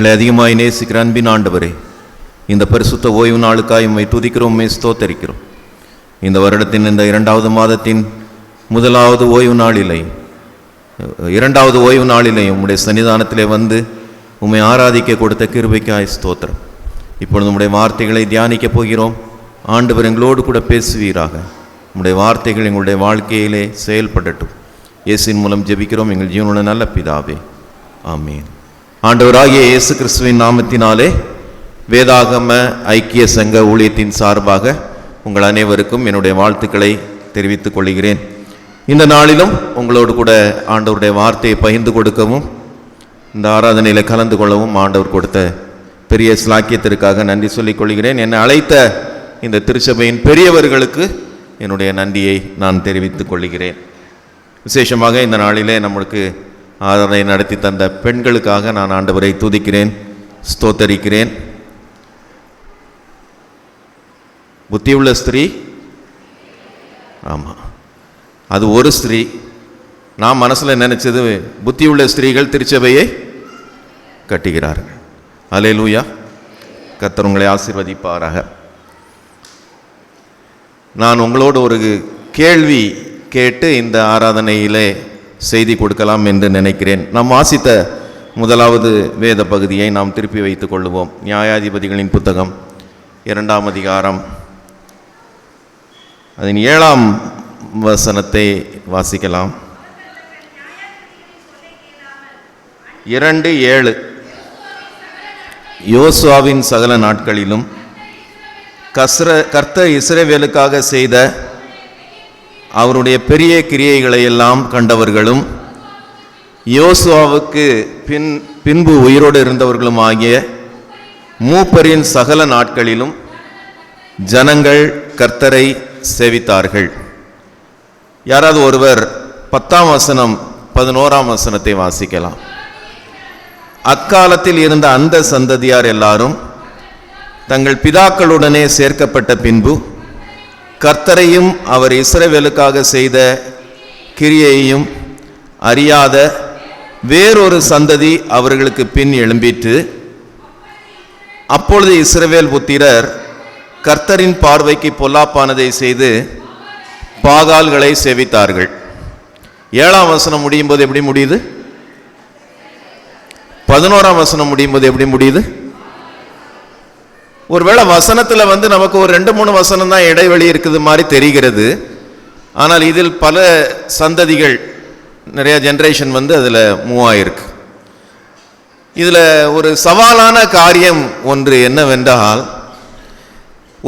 எங்களை அதிகமாய் நேசிக்கிற அன்பின் ஆண்டவரே, இந்த பரிசுத்த ஓய்வு நாளுக்காய் உம்மை துதிக்கிறோம், உம்மை ஸ்தோத்தரிக்கிறோம். இந்த வருடத்தின் இந்த 2வது மாதத்தின் முதலாவது ஓய்வு நாளிலே 2வது ஓய்வு நாளிலே உம்முடைய சன்னிதானத்திலே வந்து உம்மை ஆராதிக்க கொடுத்த கிருபைக்காய் ஸ்தோத்திரம். இப்பொழுது உம்முடைய வார்த்தைகளை தியானிக்கப் போகிறோம். ஆண்டவர் எங்களோடு கூட பேசுவீராக. உம்முடைய வார்த்தைகள் எங்களுடைய வாழ்க்கையிலே செயல்படட்டும். இயேசுவின் மூலம் ஜெபிக்கிறோம் எங்கள் ஜீவனுள்ள நல்ல பிதாவே, ஆமீன். ஆண்டவராகிய இயேசு கிறிஸ்துவின் நாமத்தினாலே வேதாகம ஐக்கிய சங்க ஊழியத்தின் சார்பாக உங்கள் அனைவருக்கும் என்னுடைய வாழ்த்துக்களை தெரிவித்துக் கொள்கிறேன். இந்த நாளிலும் உங்களோடு கூட ஆண்டவருடைய வார்த்தையை பகிர்ந்து கொடுக்கவும் இந்த ஆராதனையில் கலந்து கொள்ளவும் ஆண்டவர் கொடுத்த பெரிய ஸ்லாக்கியத்திற்காக நன்றி சொல்லிக் கொள்கிறேன். என்னை அழைத்த இந்த திருச்சபையின் பெரியவர்களுக்கு என்னுடைய நன்றியை நான் தெரிவித்துக் கொள்கிறேன். விசேஷமாக இந்த நாளிலே நம்மளுக்கு ஆராதனை நடத்தி தந்த பெண்களுக்காக நான் ஆண்டவரை துதிக்கிறேன், ஸ்தோத்தரிக்கிறேன். புத்தியுள்ள ஸ்திரீ, ஆமாம், அது ஒரு ஸ்திரீ. நான் மனசில் நினைச்சது புத்தியுள்ள ஸ்திரீகள் திருச்சபையை கட்டுகிறார்கள். அல்லேலூயா. கர்த்தர் உங்களை ஆசீர்வதிப்பாராக. நான் உங்களோடு ஒரு கேள்வி கேட்டு இந்த ஆராதனையிலே செய்தி கொடுக்கலாம் என்று நினைக்கிறேன். நாம் வாசித்த முதலாவது வேத பகுதியை நாம் திருப்பி வைத்துக் கொள்வோம். நியாயாதிபதிகளின் புத்தகம் 2ஆம் அதிகாரம் அதன் 7ஆம் வசனத்தை வாசிக்கலாம். 2:7 யோசுவாவின் சகல நாட்களிலும் கர்த்தர் இஸ்ரவேலுக்காக செய்த அவருடைய பெரிய கிரியைகளை எல்லாம் கண்டவர்களும் யோசுவாவுக்கு பின்பு உயிரோடு இருந்தவர்களும் ஆகிய மூப்பரின் சகல நாட்களிலும் ஜனங்கள் கர்த்தரை சேவித்தார்கள். யாராவது ஒருவர் 10ஆம் வசனம் 11ஆம் வசனத்தை வாசிக்கலாம். அக்காலத்தில் இருந்த அந்த சந்ததியார் எல்லாரும் தங்கள் பிதாக்களுடனே சேர்க்கப்பட்ட பின்பு கர்த்தரையும் அவர் இஸ்ரவேலுக்காக செய்த கிரியையையும் அறியாத வேறொரு சந்ததி அவர்களுக்கு பின் எழும்பிற்று. அப்பொழுது இஸ்ரவேல் புத்திரர் கர்த்தரின் பார்வைக்கு பொல்லாப்பானதை செய்து பாகால்களை சேவித்தார்கள். 7ஆம் வசனம் முடியும் போது எப்படி முடியுது? 11ஆம் வசனம் முடியும் போது எப்படி முடியுது? ஒருவேளை வசனத்தில் நமக்கு ஒரு 2-3 வசனம் தான் இடைவெளி இருக்குது மாதிரி தெரிகிறது. ஆனால் இதில் பல சந்ததிகள், நிறைய ஜென்ரேஷன் அதில் மூவ் ஆயிருக்கு. இதில் ஒரு சவாலான காரியம் ஒன்று என்னவென்றால்,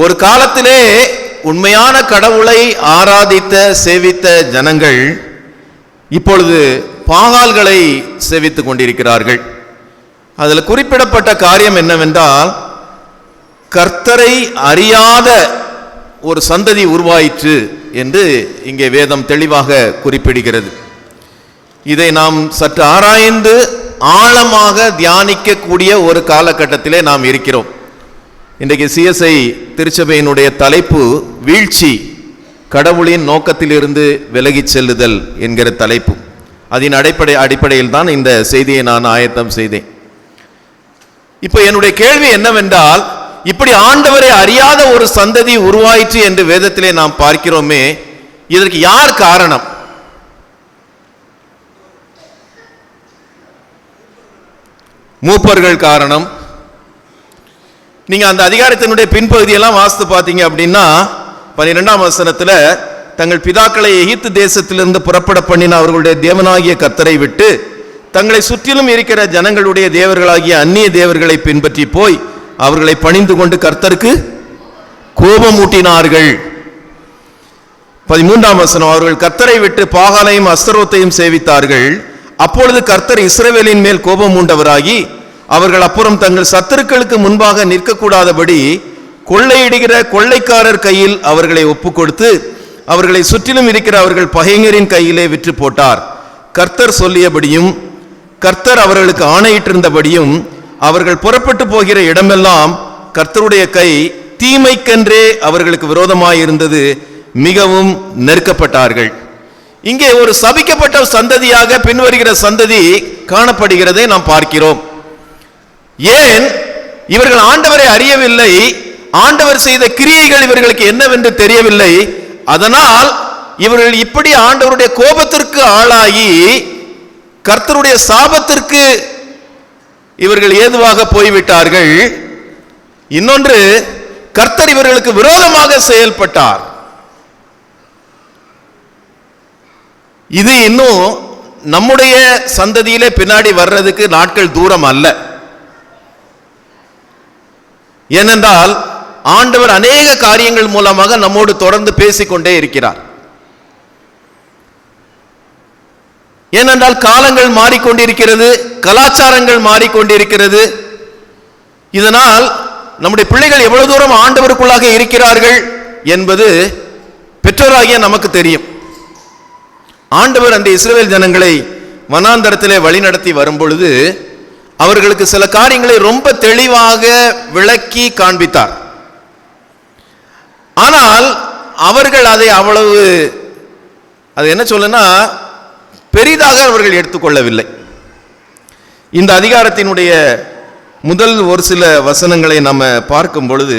ஒரு காலத்திலே உண்மையான கடவுளை ஆராதித்த சேவித்த ஜனங்கள் இப்பொழுது பாகால்களை சேவித்துக் கொண்டிருக்கிறார்கள். அதில் குறிப்பிடப்பட்ட காரியம் என்னவென்றால், கர்த்தரை அறியாத ஒரு சந்ததி உருவாயிற்று என்று இங்கே வேதம் தெளிவாக குறிப்பிடுகிறது. இதை நாம் சற்று ஆராய்ந்து ஆழமாக தியானிக்கக்கூடிய ஒரு காலகட்டத்திலே நாம் இருக்கிறோம். இன்றைக்கு சிஎஸ்ஐ திருச்சபையினுடைய தலைப்பு வீழ்ச்சி, கடவுளின் நோக்கத்திலிருந்து விலகிச் செல்லுதல் என்கிற தலைப்பு. அதன் அடிப்படையில் தான் இந்த செய்தியை நான் ஆயத்தம் செய்தேன். இப்போ என்னுடைய கேள்வி என்னவென்றால், இப்படி ஆண்டவரை அறியாத ஒரு சந்ததி உருவாயிற்று என்று வேதத்திலே நாம் பார்க்கிறோமே, இதற்கு யார் காரணம்? மூப்பர்கள் காரணம். நீங்க அந்த அதிகாரத்தினுடைய பின்பகுதியெல்லாம் வாசித்து பார்த்தீங்க அப்படின்னா 12ஆம் வசனத்தில் தங்கள் பிதாக்களை எகிப்து தேசத்திலிருந்து புறப்பட பண்ணின அவர்களுடைய தேவனாகிய கர்த்தரை விட்டு தங்களை சுற்றிலும் இருக்கிற ஜனங்களுடைய தேவர்களாகிய அந்நிய தேவர்களை பின்பற்றி போய் அவர்களை பணிந்து கொண்டு கர்த்தருக்கு கோபம் ஊட்டினார்கள். 13ஆம் வசனம், அவர்கள் கர்த்தரை விட்டு பாகாலையும் அஸ்தரோத்தையும் சேவித்தார்கள். அப்பொழுது கர்த்தர் இஸ்ரவேலின் மேல் கோபம் உண்டவராகி அவர்கள் அப்புறம் தங்கள் சத்துருக்களுக்கு முன்பாக நிற்கக்கூடாதபடி கொள்ளையிடுகிற கொள்ளைக்காரர் கையில் அவர்களை ஒப்புக் கொடுத்து அவர்களை சுற்றிலும் இருக்கிற அவர்கள் பகைஞரின் கையிலே விற்று போட்டார். கர்த்தர் சொல்லியபடியும் கர்த்தர் அவர்களுக்கு ஆணையிட்டிருந்தபடியும் அவர்கள் புறப்பட்டு போகிற இடமெல்லாம் கர்த்தருடைய கை தீமைக்கென்றே அவர்களுக்கு விரோதமாயிருந்தது. மிகவும் நெருக்கப்பட்டார்கள். இங்கே ஒரு சபிக்கப்பட்ட சந்ததியாக பின்வருகிற சந்ததி காணப்படுகிறதை நாம் பார்க்கிறோம். ஏன்? இவர்கள் ஆண்டவரை அறியவில்லை, ஆண்டவர் செய்த கிரியைகள் இவர்களுக்கு என்னவென்று தெரியவில்லை. அதனால் இவர்கள் இப்படி ஆண்டவருடைய கோபத்திற்கு ஆளாகி கர்த்தருடைய சாபத்திற்கு இவர்கள் ஏதுவாக போய்விட்டார்கள். இன்னொன்று, கர்த்தர் இவர்களுக்கு விரோதமாக செயல்பட்டார். இது இன்னும் நம்முடைய சந்ததியிலே பின்னாடி வர்றதுக்கு நாட்கள் தூரம் அல்ல. ஏனென்றால் ஆண்டவர் அநேக காரியங்கள் மூலமாக நம்மோடு தொடர்ந்து பேசிக்கொண்டே இருக்கிறார். ஏனென்றால் காலங்கள் மாறிக்கொண்டிருக்கிறது, கலாச்சாரங்கள் மாறிக்கொண்டிருக்கிறது. இதனால் நம்முடைய பிள்ளைகள் எவ்வளவு தூரம் ஆண்டவருக்குள்ளாக இருக்கிறார்கள் என்பது பெற்றோராகிய நமக்கு தெரியும். ஆண்டவர் அந்த இஸ்ரவேல் ஜனங்களை வனாந்தரத்திலே வழிநடத்தி வரும் பொழுது அவர்களுக்கு சில காரியங்களை ரொம்ப தெளிவாக விளக்கி காண்பித்தார். ஆனால் அவர்கள் அதை அவ்வளவு, அது என்ன சொல்லுன்னா, பெரிதாக அவர்கள் எடுத்துக்கொள்ளவில்லை. இந்த அதிகாரத்தினுடைய முதல் ஒரு சில வசனங்களை நம்ம பார்க்கும் பொழுது,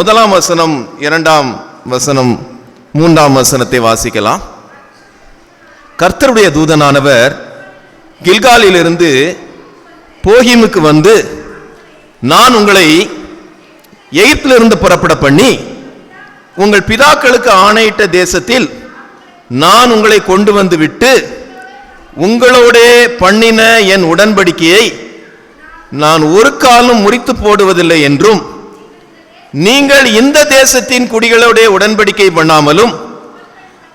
1ஆம் வசனம், 2ஆம் வசனம், 3ஆம் வசனத்தை வாசிக்கலாம். கர்த்தருடைய தூதனானவர் கில்காலிலிருந்து போகிமுக்கு வந்து, நான் உங்களை எகிப்திலிருந்து புறப்பட பண்ணி உங்கள் பிதாக்களுக்கு ஆணையிட்ட தேசத்தில் நான் உங்களை கொண்டு வந்து விட்டு உங்களோட பண்ணின என் உடன்படிக்கையை நான் ஒரு காலம் முறித்து போடுவதில்லை என்றும், நீங்கள் இந்த தேசத்தின் குடிகளோட உடன்படிக்கை பண்ணாமலும்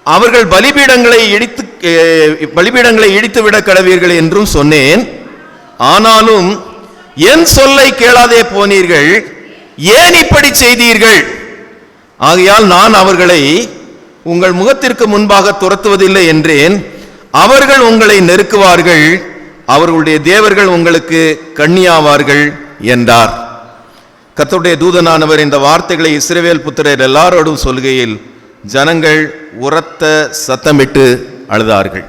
அவர்கள் பலிபீடங்களை இடித்து விட கடவீர்கள் என்றும் சொன்னேன். ஆனாலும் என் சொல்லை கேளாதே போனீர்கள், ஏன் இப்படி செய்தீர்கள்? ஆகையால் நான் அவர்களை உங்கள் முகத்திற்கு முன்பாக துரத்துவதில்லை என்றேன். அவர்கள் உங்களை நெருக்குவார்கள், அவர்களுடைய தேவர்கள் உங்களுக்கு கண்ணியாவார்கள் என்றார். கர்த்தருடைய தூதனானவர் இந்த வார்த்தைகளை இஸ்ரவேல் புத்திரர் எல்லாரோடும் சொல்கையில் ஜனங்கள் உரத்த சத்தமிட்டு அழுதார்கள்.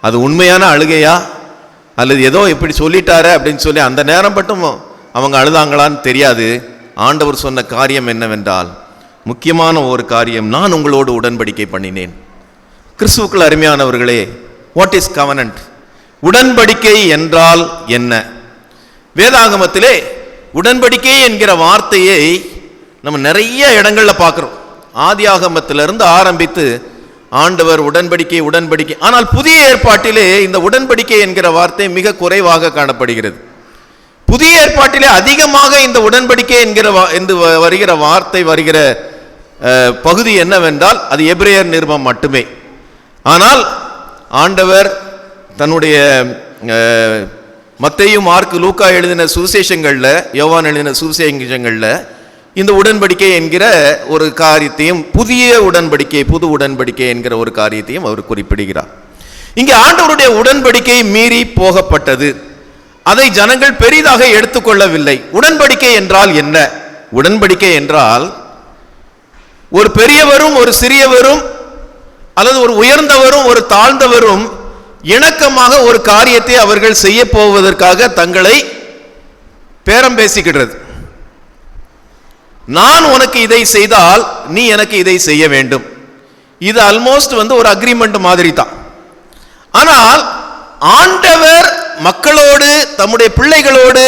அது உண்மையான அழுகையா அல்லது ஏதோ இப்படி சொல்லிட்டாரு அப்படின்னு சொல்லி அந்த நேரம் மட்டும் அவங்க அழுதாங்களான்னு தெரியாது. ஆண்டவர் சொன்ன காரியம் என்னவென்றால், முக்கியமான ஒரு காரியம், நான் உங்களோடு உடன்படிக்கை பண்ணினேன். கிறிஸ்துவுக்குள் அருமையானவர்களே, வாட் இஸ் கவனன்ட்? உடன்படிக்கை என்றால் என்ன? வேதாகமத்திலே உடன்படிக்கை என்கிற வார்த்தையை நம்ம நிறைய இடங்கள்ல பார்க்கிறோம். ஆதியாகமத்திலிருந்து ஆரம்பித்து ஆண்டவர் உடன்படிக்கை. ஆனால் புதிய ஏற்பாட்டிலே இந்த உடன்படிக்கை என்கிற வார்த்தை மிக குறைவாக காணப்படுகிறது. புதிய ஏற்பாட்டிலே அதிகமாக இந்த உடன்படிக்கை என்று வருகிற வார்த்தை வருகிற பகுதி என்னவென்றால் அது எபிரேயர் நிருபம் மட்டுமே. ஆனால் ஆண்டவர் தன்னுடைய மத்தேயு, மார்க்கு, லூக்கா எழுதின சுவிசேஷங்கள்ல, யோவான் எழுதின சுவிசேஷங்கள்ல இந்த உடன்படிக்கை என்கிற ஒரு காரியத்தையும், புதிய உடன்படிக்கை, புது உடன்படிக்கை என்கிற ஒரு காரியத்தையும் அவர் குறிப்பிடுகிறார். இங்கே ஆண்டவருடைய உடன்படிக்கை மீறி போகப்பட்டது. அதை ஜனங்கள் பெரிதாக எடுத்துக்கொள்ளவில்லை. உடன்படிக்கை என்றால் என்ன? உடன்படிக்கை என்றால் ஒரு பெரியவரும் ஒரு சிறியவரும் அல்லது ஒரு உயர்ந்தவரும் ஒரு தாழ்ந்தவரும் இணக்கமாக ஒரு காரியத்தை அவர்கள் செய்ய போவதற்காக தங்களை பேரம் பேசிக்கிறது. நான் உனக்கு இதை செய்தால் நீ எனக்கு இதை செய்ய வேண்டும். இது ஆல்மோஸ்ட் ஒரு அக்ரிமெண்ட் மாதிரி தான். ஆனால் ஆண்டவர் மக்களோடு, தம்முடைய பிள்ளைகளோடு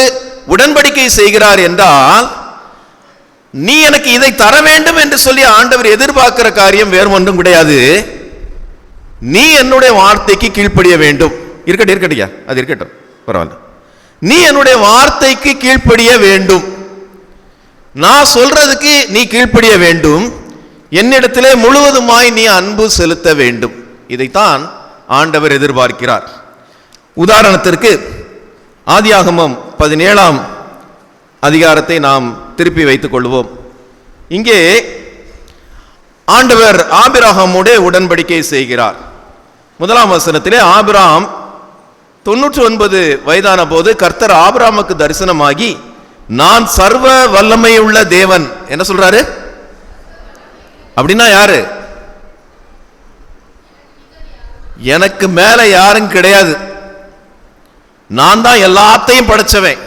உடன்படிக்கை செய்கிறார் என்றால், நீ எனக்கு இதை தர வேண்டும் என்று சொல்லி ஆண்டவர் எதிர்பார்க்கிற காரியம் வேறு ஒன்றும் கிடையாது. நீ என்னுடைய வார்த்தைக்கு கீழ்ப்படிய வேண்டும். இருக்கட்டியா, அது இருக்கட்டும், பரவாயில்ல. நீ என்னுடைய வார்த்தைக்கு கீழ்ப்படிய வேண்டும். நான் சொல்றதுக்கு நீ கீழ்ப்படிய வேண்டும். என்னிடத்திலே முழுவதுமாய் நீ அன்பு செலுத்த வேண்டும். இதைத்தான் ஆண்டவர் எதிர்பார்க்கிறார். உதாரணத்திற்கு ஆதியாகமம் 17ஆம் அதிகாரத்தை நாம் திருப்பி வைத்துக் கொள்வோம். இங்கே ஆண்டவர் ஆபிரகாமோடு உடன்படிக்கை செய்கிறார். 1ஆம் வசனத்திலே, ஆபிரகாம் 99 வயதான போது கர்த்தர் ஆபிரகாமுக்கு தரிசனமாகி, நான் சர்வ வல்லமையுள்ள தேவன். என்ன சொல்றாரு? அப்படின்னா யாரு? எனக்கு மேல யாரும் கிடையாது. நான் தான் எல்லாத்தையும் படைச்சவன்,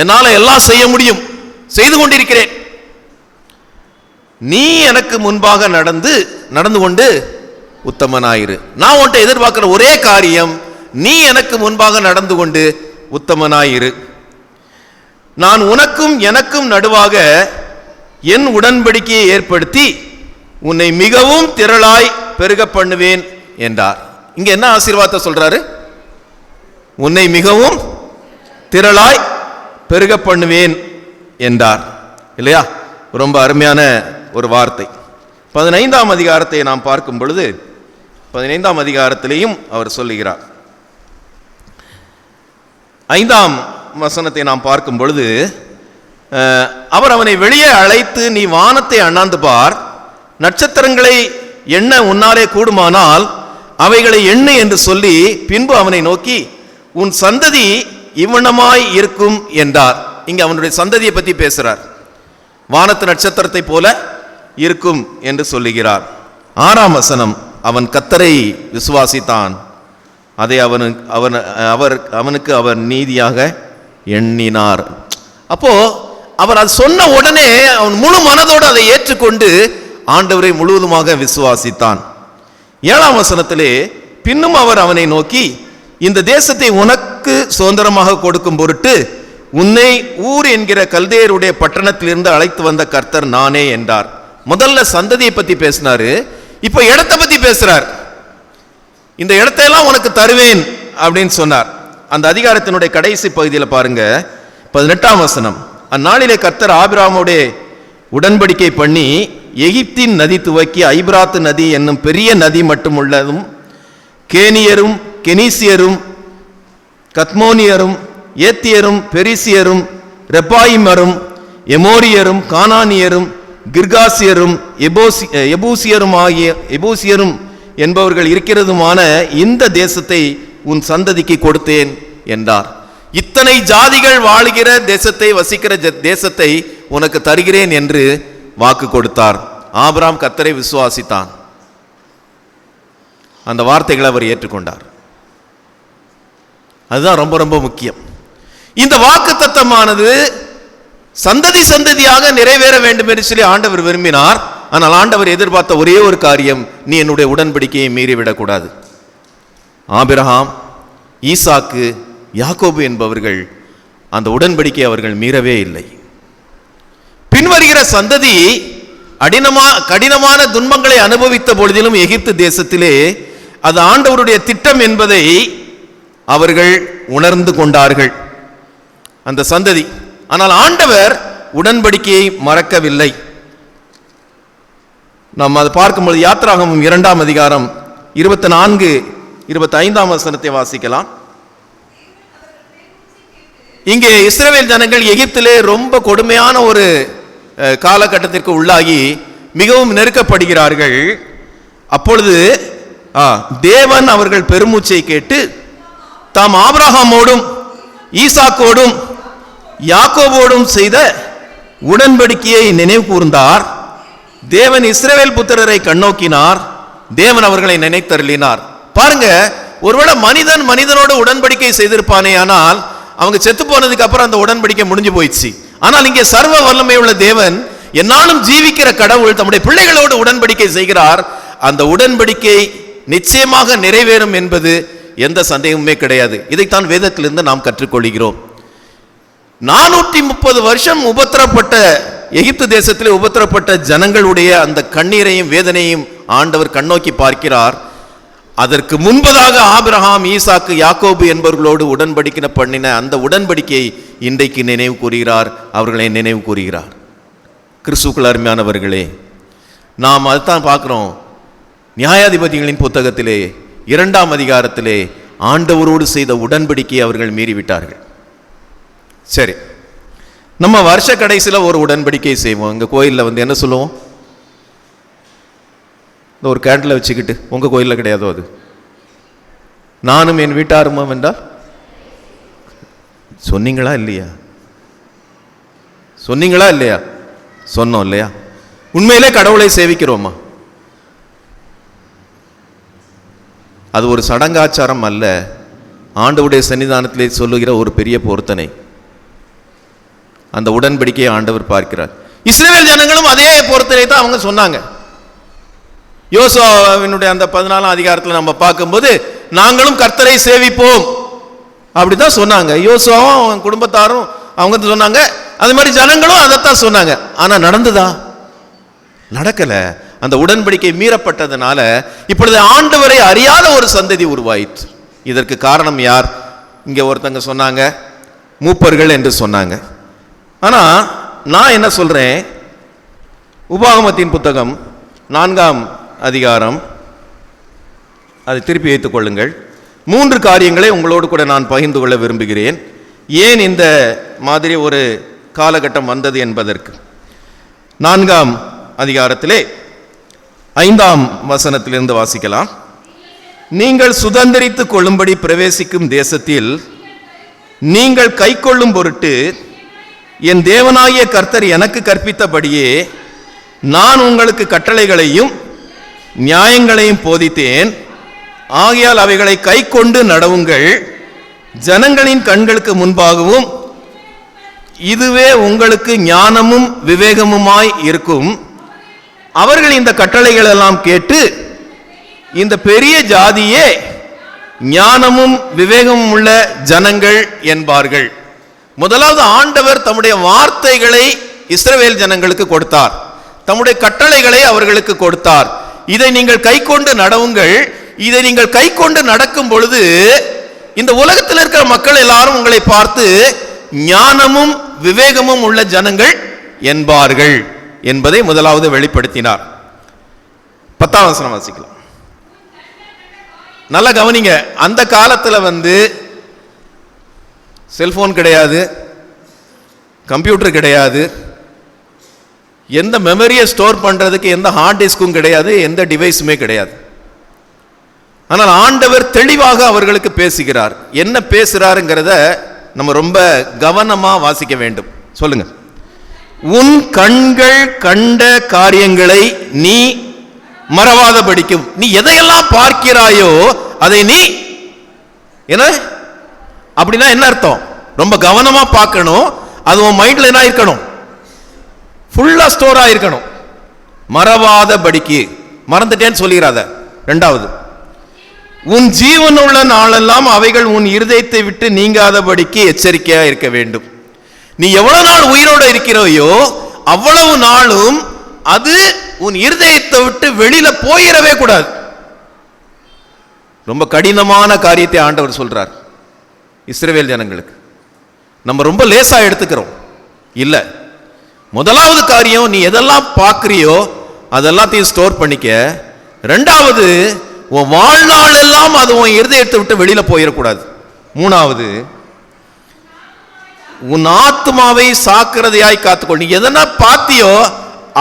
என்னால எல்லாம் செய்ய முடியும், செய்து கொண்டிருக்கிறேன். நீ எனக்கு முன்பாக நடந்து கொண்டு உத்தமனாயிரு. நான் உன்கிட்ட எதிர்பார்க்கிற ஒரே காரியம், நீ எனக்கு முன்பாக நடந்து கொண்டு உத்தமனாயிரு. நான் உனக்கும் எனக்கும் நடுவாக என் உடன்படிக்கையை ஏற்படுத்தி உன்னை மிகவும் திரளாய் பெருக பண்ணுவேன் என்றார். இங்க என்ன ஆசீர்வாதத்தை சொல்றாரு? உன்னை மிகவும் திரளாய் பெருக பண்ணுவேன் என்றார். இல்லையா? ரொம்ப அருமையான ஒரு வார்த்தை. 15ஆம் அதிகாரத்தை நாம் பார்க்கும் பொழுது 15ஆம் அதிகாரத்திலேயும் அவர் சொல்லுகிறார். 5ஆம் வசனத்தை நாம் பார்க்கும் பொழுது அவர் அவனை வெளியே அழைத்து, நீ வானத்தை அண்ணாந்து பார், நட்சத்திரங்களை எண்ண உன்னாலே கூடுமானால் அவைகளை எண்ணு என்று சொல்லி, பின்பு அவனை நோக்கி, உன் சந்ததி இவ்வண்ணமாய் இருக்கும் என்றார். இங்க அவனுடைய சந்ததியை பற்றி பேசுறார். வானத்து நட்சத்திரத்தை போல இருக்கும் என்று சொல்லுகிறார். 6ஆம் வசனம், அவன் கர்த்தரை விசுவாசித்தான், அதை அவனுக்கு அவர் நீதியாக எண்ணினார். அப்போ அவர் அது சொன்ன உடனே அவன் முழு மனதோடு அதை ஏற்றுக்கொண்டு ஆண்டவரை முழுவதுமாக விசுவாசித்தான். 7ஆம் வசனத்திலே, பின்னும் அவர் அவனை நோக்கி, இந்த தேசத்தை உனக்கு சுதந்திரமாக கொடுக்கும் பொருட்டு உன்னை ஊர் என்கிற கல்தேயருடைய பட்டணத்திலிருந்து அழைத்து வந்த கர்த்தர் நானே என்றார். முதல்ல சந்ததியை பத்தி பேசினாரு, இப்ப இடத்தை பத்தி பேசுறார். இந்த இடத்தையெல்லாம் உனக்கு தருவேன் அப்படின்னு சொன்னார். அந்த அதிகாரத்தினுடைய கடைசி பகுதியில் பாருங்க, 18ஆம் வசனம், அந்நாளிலே கர்த்தர் ஆபிரகாமோடு உடன்படிக்கை பண்ணி எகிப்தின் நதி துவக்கி ஐபிராத்து நதி என்னும் பெரிய நதி மட்டும் உள்ளதும் கேனியரும் கெனீசியரும் கத்மோனியரும் ஏத்தியரும் பெரிசியரும் ரெப்பாயிமரும் எமோரியரும் கானானியரும் கிர்காசியரும் எபூசியரும் என்பவர்கள் இருக்கிறதுமான இந்த தேசத்தை உன் சந்ததிக்கு கொடுத்தேன் என்றார். இத்தனை ஜாதிகள் வாழுகிற தேசத்தை, வசிக்கிற தேசத்தை உனக்கு தருகிறேன் என்று வாக்கு கொடுத்தார். ஆபிரகாம் கர்த்தரை விசுவாசித்தான். அந்த வார்த்தைகளை அவர் ஏற்றுக்கொண்டார். அதுதான் ரொம்ப ரொம்ப முக்கியம். இந்த வாக்கு தத்தமானது சந்ததி சந்ததியாக நிறைவேற வேண்டும் என்று சொல்லி ஆண்டவர் விரும்பினார். ஆனால் ஆண்டவர் எதிர்பார்த்த ஒரே ஒரு காரியம், நீ என்னுடைய உடன்படிக்கையை மீறிவிடக்கூடாது. ஆபிரகாம், ஈசாக்கு, யாக்கோபு என்பவர்கள் அந்த உடன்படிக்கை அவர்கள் மீறவே இல்லை. பின்வருகிற சந்ததி கடினமான துன்பங்களை அனுபவித்த பொழுதிலும் எகிப்து தேசத்திலே அது ஆண்டவருடைய திட்டம் என்பதை அவர்கள் உணர்ந்து கொண்டார்கள், அந்த சந்ததி. ஆனால் ஆண்டவர் உடன்படிக்கையை மறக்கவில்லை. நாம் அதை பார்க்கும்போது யாத்திராகமம் 2ஆம் அதிகாரம் 24, 25ஆம் வசனத்தை வாசிக்கலாம். இங்கே இஸ்ரவேல் ஜனங்கள் எகிப்திலே ரொம்ப கொடுமையான ஒரு காலகட்டத்திற்கு உள்ளாகி மிகவும் நெருக்கப்படுகிறார்கள். அப்பொழுது தேவன் அவர்கள் பெருமூச்சை கேட்டு தாம் ஆபிரகாமோடும் ஈசாக்கோடும் யாக்கோபோடும் செய்த உடன்படிக்கையை நினைவு கூர்ந்தார். தேவன் இஸ்ரவேல் புத்திரரை கண்ணோக்கினார், தேவன் அவர்களை நினைத்தருளினார். பாருங்க, ஒருவேளை மனிதனோடு உடன்படிக்கை செய்திருப்பானே, ஆனால் அவங்க செத்து போனதுக்கு அப்புறம் அந்த உடன்படிக்கை முடிஞ்சு போயிடுச்சு. ஆனால் இங்கே சர்வ வல்லமை உள்ள தேவன், என்னாலும் ஜீவிக்கிற கடவுள் தம்முடைய பிள்ளைகளோடு உடன்படிக்கை செய்கிறார். அந்த உடன்படிக்கை நிச்சயமாக நிறைவேறும் என்பது எந்த சந்தேகமுமே கிடையாது. இதைத்தான் வேதத்திலிருந்து நாம் கற்றுக்கொள்கிறோம். 430 வருஷம் உபத்திரப்பட்ட எகிப்து தேசத்திலே உபத்திரப்பட்ட ஜனங்களுடைய அந்த கண்ணீரையும் வேதனையும் ஆண்டவர் கண்ணோக்கி பார்க்கிறார். அதற்கு முன்பதாக ஆபிரகாம், ஈசாக்கு, யாக்கோபு என்பவர்களோடு உடன்படிக்கை பண்ணின அந்த உடன்படிக்கையை இன்றைக்கு நினைவு கூறுகிறார், அவர்களை நினைவு கூறுகிறார். கிறிஸ்துவுக்குள் அருமையானவர்களே, நாம் அதுதான் பார்க்கிறோம். நியாயாதிபதிகளின் புத்தகத்திலே 2ஆம் அதிகாரத்திலே ஆண்டவரோடு செய்த உடன்படிக்கையை அவர்கள் மீறிவிட்டார்கள். சரி, நம்ம வருஷ கடைசியில் ஒரு உடன்படிக்கை செய்வோம். எங்கள் கோயிலில் என்ன சொல்லுவோம்? இந்த ஒரு கேண்டில் வச்சுக்கிட்டு, உங்கள் கோயிலில் கிடையாதோ அது, நானும் என் வீட்டாருமா என்றால் சொன்னீங்களா இல்லையா? சொன்னீங்களா இல்லையா? சொன்னோம் இல்லையா? உண்மையிலே கடவுளை சேவிக்கிறோமா? அது ஒரு சடங்காச்சாரம் அல்ல, ஆண்டவருடைய சன்னிதானத்திலே சொல்லுகிற ஒரு பெரிய பொருத்தனை. அந்த உடன்படிக்கையை ஆண்டவர் பார்க்கிறார். இஸ்ரவேல் ஜனங்களும் அதே பொருத்தனை தான் அவங்க சொன்னாங்க. யோசுவாவினுடைய அந்த 14ஆம் அதிகாரத்தில் நம்ம பார்க்கும்போது நாங்களும் கர்த்தரை சேவிப்போம் அப்படிதான் சொன்னாங்க. யோசுவாவும் அவங்க குடும்பத்தாரும் அவங்க சொன்னாங்க, அது மாதிரி ஜனங்களும் அதைத்தான் சொன்னாங்க. ஆனா நடந்துதா? நடக்கல. அந்த உடன்படிக்கை மீறப்பட்டதுனால இப்பொழுது ஆண்டவரை அறியாத ஒரு சந்ததி உருவாயிற்று. இதற்கு காரணம் யார்? இங்க ஒருத்தங்க சொன்னாங்க மூப்பர்கள் என்று சொன்னாங்க. ஆனா நான் என்ன சொல்றேன், உபாகமத்தின் புத்தகம் 4ஆம் அதிகாரம், அதை திருப்பி வைத்துக் கொள்ளுங்கள். 3 காரியங்களை உங்களோடு கூட நான் பகிர்ந்து கொள்ள விரும்புகிறேன். ஏன் இந்த மாதிரி ஒரு காலகட்டம் வந்தது என்பதற்கு. 4ஆம் அதிகாரத்திலே 5ஆம் வசனத்திலிருந்து வாசிக்கலாம். நீங்கள் சுதந்திரித்துக் கொள்ளும்படி பிரவேசிக்கும் தேசத்தில் நீங்கள் கைக்கொள்ளும் பொருட்டு என் தேவனாகிய கர்த்தர் எனக்கு கற்பித்தபடியே நான் உங்களுக்கு கட்டளைகளையும் நியாயங்களையும் போதித்தேன். ஆகையால் அவைகளை கை கொண்டு நடவுங்கள். ஜனங்களின் கண்களுக்கு முன்பாகவும் இதுவே உங்களுக்கு ஞானமும் விவேகமுமாய் இருக்கும். அவர்கள் இந்த கட்டளைகள் எல்லாம் கேட்டு இந்த பெரிய ஜாதியே ஞானமும் விவேகமும் உள்ள ஜனங்கள் என்பார்கள். முதலாவது ஆண்டவர் தம்முடைய வார்த்தைகளை இஸ்ரவேல் ஜனங்களுக்கு கொடுத்தார். தம்முடைய கட்டளைகளை அவர்களுக்கு கொடுத்தார். இதை நீங்கள் கை கொண்டு நடவுங்கள். இதை நீங்கள் கை கொண்டு நடக்கும் பொழுது இந்த உலகத்தில் இருக்கிற மக்கள் எல்லாரும் உங்களை பார்த்து ஞானமும் விவேகமும் உள்ள ஜனங்கள் என்பார்கள் என்பதை முதலாவது வெளிப்படுத்தினார். 10ஆம் வசனம் வாசிக்கலாம். நல்லா கவனிங்க. அந்த காலத்தில் செல்போன் கிடையாது, கம்ப்யூட்டர் கிடையாது, எந்த மெமரியை ஸ்டோர் பண்றதுக்கு எந்த ஹார்ட் டிஸ்க்கும் கிடையாது, எந்த டிவைஸுமே கிடையாது. ஆனால் ஆண்டவர் தெளிவாக அவர்களுக்கு பேசுகிறார். என்ன பேசுறாருங்கிறத நம்ம ரொம்ப கவனமா வாசிக்க வேண்டும். சொல்லுங்க. உன் கண்கள் கண்ட காரியங்களை நீ மறவாத படிக்கும். நீ எதையெல்லாம் பார்க்கிறாயோ அதை நீ என்ன அப்படின்னா என்ன அர்த்தம்? ரொம்ப கவனமா பார்க்கணும். அது உன் மைண்ட்ல என்ன இருக்கணும்? ஃபுல்லா ஸ்டோர் ஆயிருக்கணும். மறவாத படிக்கு. மறந்துட்டேன்னு சொல்லிடாத. 2வது, உன் ஜீவன் உள்ள நாளெல்லாம் அவைகள் உன் இருதயத்தை விட்டு நீங்காதபடிக்கு எச்சரிக்கையா இருக்க வேண்டும். நீ எவ்வளவு நாள் உயிரோடு இருக்கிறையோ அவ்வளவு நாளும் அது உன் இருதயத்தை விட்டு வெளியில போயிடவே கூடாது. ரொம்ப கடினமான காரியத்தை ஆண்டவர் சொல்றார் இஸ்ரவேல் ஜனங்களுக்கு. நம்ம ரொம்ப லேசா எடுத்துக்கிறோம். இல்ல, முதலாவது காரியம் நீ எதெல்லாம் பார்க்கிறியோ அதெல்லாத்தையும் ஸ்டோர் பண்ணிக்க. 2வது, உன் வாழ்நாள் எல்லாம் அது உன் இருதயத்தை விட்டு வெளியில போயிடக்கூடாது. 3வது, உன் ஆத்மாவை சாக்கிரதையாய் காத்துக்கொள். நீ எதனா பார்த்தியோ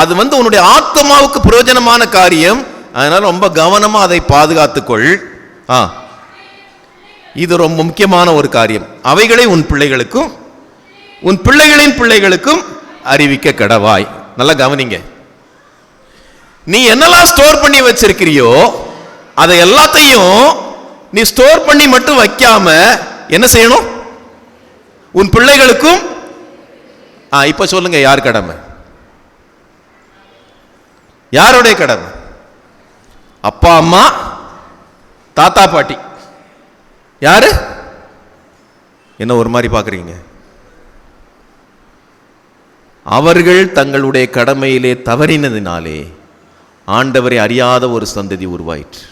அது உன்னுடைய ஆத்மாவுக்கு பிரயோஜனமான காரியம். அதனால ரொம்ப கவனமா அதை பாதுகாத்துக்கொள். இது ரொம்ப முக்கியமான ஒரு காரியம். அவைகளை உன் பிள்ளைகளுக்கும் உன் பிள்ளைகளின் பிள்ளைகளுக்கும் அறிவிக்க கடவாய். நல்லா கவனிங்க. நீ என்னெல்லாம் ஸ்டோர் பண்ணி வச்சிருக்கிறியோ அதை எல்லாத்தையும் நீ ஸ்டோர் பண்ணி மட்டும் வைக்காம என்ன செய்யணும்? உன் பிள்ளைகளுக்கும். இப்ப சொல்லுங்க, யார் கடமை? யாருடைய கடமை? அப்பா அம்மா தாத்தா பாட்டி. யாரு? என்ன ஒரு மாதிரி பாக்குறீங்க? அவர்கள் தங்களுடைய கடமையிலே தவறினதினாலே ஆண்டவரை அறியாத ஒரு சந்ததி உருவாயிற்று.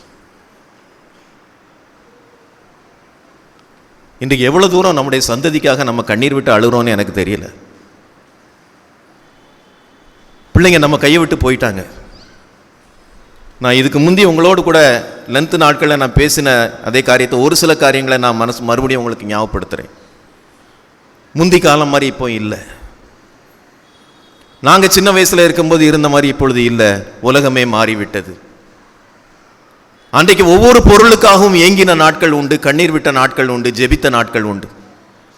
இன்றைக்கு எவ்வளவு தூரம் நம்முடைய சந்ததிக்காக நம்ம கண்ணீர் விட்டு அழுகிறோன்னு எனக்கு தெரியல. பிள்ளைங்க நம்ம கையை விட்டு போயிட்டாங்க. நான் இதுக்கு முந்தி உங்களோடு கூட லென்த் நாட்களில் நான் பேசின அதே காரியத்தை ஒரு சில காரியங்களை நான் மறுபடியும் உங்களுக்கு ஞாபகப்படுத்துகிறேன். முந்தி காலம் மாதிரி இப்போ இல்லை. நாங்கள் சின்ன வயசில் இருக்கும்போது இருந்த மாதிரி இப்பொழுது இல்லை. உலகமே மாறிவிட்டது. அன்றைக்கு ஒவ்வொரு பொருளுக்காகவும் ஏங்கின நாட்கள் உண்டு, கண்ணீர் விட்ட நாட்கள் உண்டு, ஜெபித்த நாட்கள் உண்டு.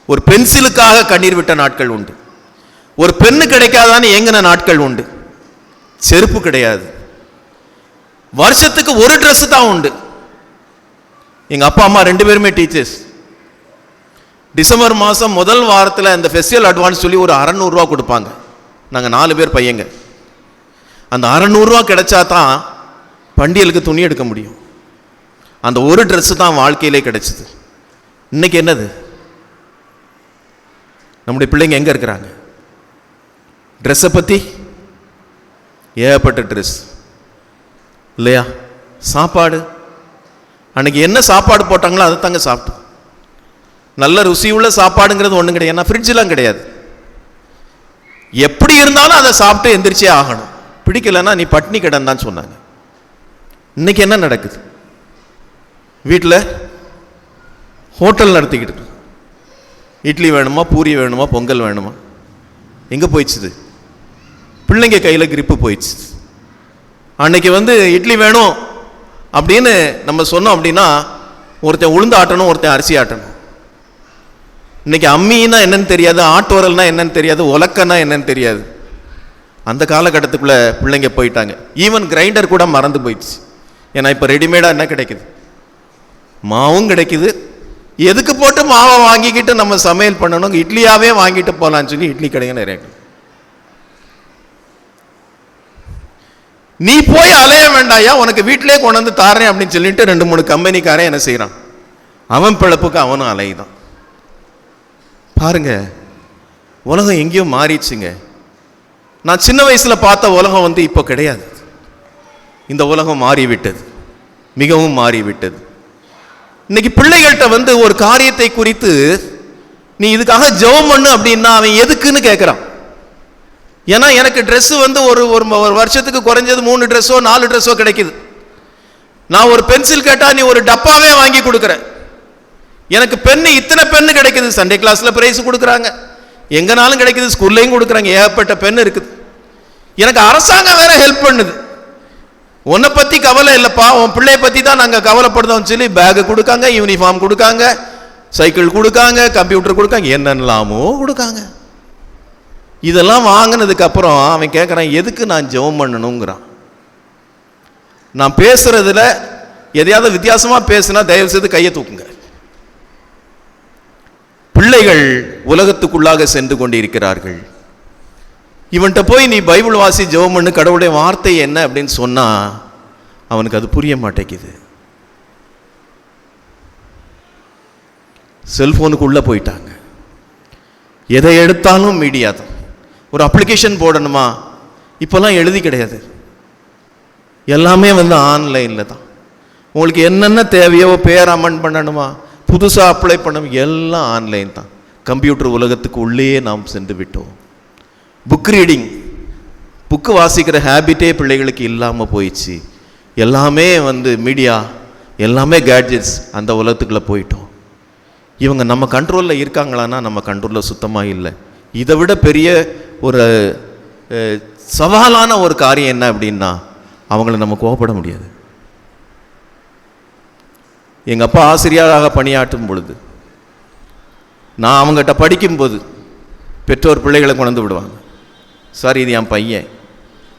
ஒரு பென்சிலுக்காக கண்ணீர் விட்ட நாட்கள் உண்டு. ஒரு பெண்ணு கிடைக்காதான்னு ஏங்கின நாட்கள் உண்டு. செருப்பு கிடையாது. வருஷத்துக்கு ஒரு ட்ரெஸ் தான் உண்டு. எங்க அப்பா அம்மா 2 பேருமே டீச்சர்ஸ். டிசம்பர் மாதம் முதல் வாரத்தில் அந்த ஃபெஸ்டிவல் அட்வான்ஸ் சொல்லி ஒரு 600 ரூபா கொடுப்பாங்க. நாங்கள் 4 பேர் பையங்க. அந்த 600 ரூபா கிடைச்சா தான் பண்டிகைக்கு துணி எடுக்க முடியும். அந்த ஒரு ட்ரெஸ்ஸு தான் வாழ்க்கையிலே கிடைச்சிது. இன்னைக்கு என்னது? நம்முடைய பிள்ளைங்க எங்கே இருக்கிறாங்க? ட்ரெஸ்ஸை பற்றி ஏகப்பட்ட ட்ரெஸ் இல்லையா? சாப்பாடு, அன்னைக்கு என்ன சாப்பாடு போட்டாங்களோ அதை தாங்க சாப்பிட்டோம். நல்ல ருசியுள்ள சாப்பாடுங்கிறது ஒன்றும் கிடையாது. ஏன்னா ஃப்ரிட்ஜெலாம் கிடையாது. எப்படி இருந்தாலும் அதை சாப்பிட்டு எந்திரிச்சே ஆகணும். பிடிக்கலைன்னா நீ பட்னி கிடன்னு தான் சொன்னாங்க. இன்னைக்கு என்ன நடக்குது? வீட்டில் ஹோட்டல் நடத்திக்கிட்டு இட்லி வேணுமா, பூரி வேணுமா, பொங்கல் வேணுமா? எங்கே போயிடுச்சுது? பிள்ளைங்க கையில் கிரிப்பு போயிடுச்சு. அன்னைக்கு இட்லி வேணும் அப்படின்னு நம்ம சொன்னோம் அப்படின்னா ஒருத்தன் உளுந்து ஆட்டணும், ஒருத்தன் அரிசி ஆட்டணும். இன்னைக்கு அம்மின்னா என்னன்னு தெரியாது, ஆட்டோரல்னா என்னன்னு தெரியாது, உலக்கன்னா என்னன்னு தெரியாது. அந்த காலகட்டத்துக்குள்ள பிள்ளைங்க போயிட்டாங்க. ஈவன் கிரைண்டர் கூட மறந்து போயிடுச்சு. ஏன்னா இப்போ ரெடிமேடாக என்ன கிடைக்குது? மாவும் கிடைக்குது. எதுக்கு போட்டு மாவை வாங்கிக்கிட்டு நம்ம சமையல் பண்ணணும்? இட்லியாவே வாங்கிட்டு போகலான்னு சொல்லி இட்லி கடைங்க நிறைய. நீ போய் அலைய வேண்டாயா, உனக்கு வீட்டிலே கொண்டு வந்து தாரேன் அப்படின்னு சொல்லிட்டு 2-3 கம்பெனிக்காரன் என்ன செய்யறான்? அவன் பிழப்புக்கு அவனும் அலையுதான். பாருங்க, உலகம் எங்கேயோ மாறிடுச்சுங்க. நான் சின்ன வயசுல பார்த்த உலகம் இப்போ கிடையாது. இந்த உலகம் மாறிவிட்டது, மிகவும் மாறிவிட்டது. இன்னைக்கு பிள்ளைகள்கிட்ட ஒரு காரியத்தை குறித்து நீ இதுக்காக ஜெபம் பண்ணு அப்படின்னா அவன் எதுக்குன்னு கேட்கிறான். ஏன்னா எனக்கு ட்ரெஸ் ஒரு வருஷத்துக்கு குறைஞ்சது 3 ட்ரெஸ்ஸோ 4 ட்ரெஸ்ஸோ கிடைக்குது. நான் ஒரு பென்சில் கேட்டா நீ ஒரு டப்பாவே வாங்கி கொடுக்குற. எனக்கு பென்னு இத்தனை பென்னு கிடைக்குது. சண்டே கிளாஸ்ல பிரைஸ் கொடுக்குறாங்க, எங்கனாலும் கிடைக்குது, ஸ்கூல்லையும் கொடுக்குறாங்க. ஏகப்பட்ட பென் இருக்குது. எனக்கு அரசாங்கம் வேற ஹெல்ப் பண்ணுது. உன்னை பத்தி கவலை இல்லப்பா, உன் பிள்ளைய பத்தி தான் நாங்க கவலைப்படுதோம் சொல்லி பேக் கொடுக்காங்க, யூனிஃபார்ம் கொடுக்காங்க, சைக்கிள் கொடுக்காங்க, கம்ப்யூட்டர் கொடுக்காங்க, என்னெல்லாமோ கொடுக்காங்க. இதெல்லாம் வாங்கினதுக்கு அப்புறம் அவன் கேட்குறான், எதுக்கு நான் ஜெபம் பண்ணணுங்கிறான். நான் பேசுறதுல எதையாவது வித்தியாசமா பேசுனா தயவு செய்து கையை தூக்குங்க. பிள்ளைகள் உலகத்துக்குள்ளாக சென்று கொண்டிருக்கிறார்கள். இவன்கிட்ட போய் நீ பைபிள் வாசி ஜெபம் பண்ணு, கடவுளுடைய வார்த்தை என்ன அப்படின்னு சொன்னா அவனுக்கு அது புரிய மாட்டேங்குது. செல்போனுக்குள்ள போயிட்டாங்க. எதை எடுத்தாலும் மீடியா தான். ஒரு அப்ளிகேஷன் போடணுமா, இப்போல்லாம் எழுதி கிடையாது, எல்லாமே ஆன்லைனில் தான். உங்களுக்கு என்னென்ன தேவையோ, பேர் அமெண்ட் பண்ணணுமா, புதுசாக அப்ளை பண்ணணும், எல்லாம் ஆன்லைன் தான். கம்ப்யூட்டர் உலகத்துக்கு உள்ளே நாம் சென்று விட்டோம். புக் ரீடிங், புக்கு வாசிக்கிற ஹேபிட்டே பிள்ளைகளுக்கு இல்லாமல் போயிடுச்சு. எல்லாமே மீடியா, எல்லாமே கேட்ஜெட்ஸ், அந்த உலகத்துக்குள்ளே போயிட்டோம். இவங்க நம்ம கண்ட்ரோலில் இருக்காங்களான்னா நம்ம கண்ட்ரோலில் சுத்தமாக இல்லை. இதை விட பெரிய ஒரு சவாலான ஒரு காரியம் என்ன அப்படின்னா அவங்கள நம்ம கோபப்பட முடியாது. எங்கள் அப்பா ஆசிரியராக பணியாற்றும் பொழுது நான் அவங்ககிட்ட படிக்கும்போது பெற்றோர் பிள்ளைகளை கொண்டு விடுவாங்க. சார், இது என் பையன்,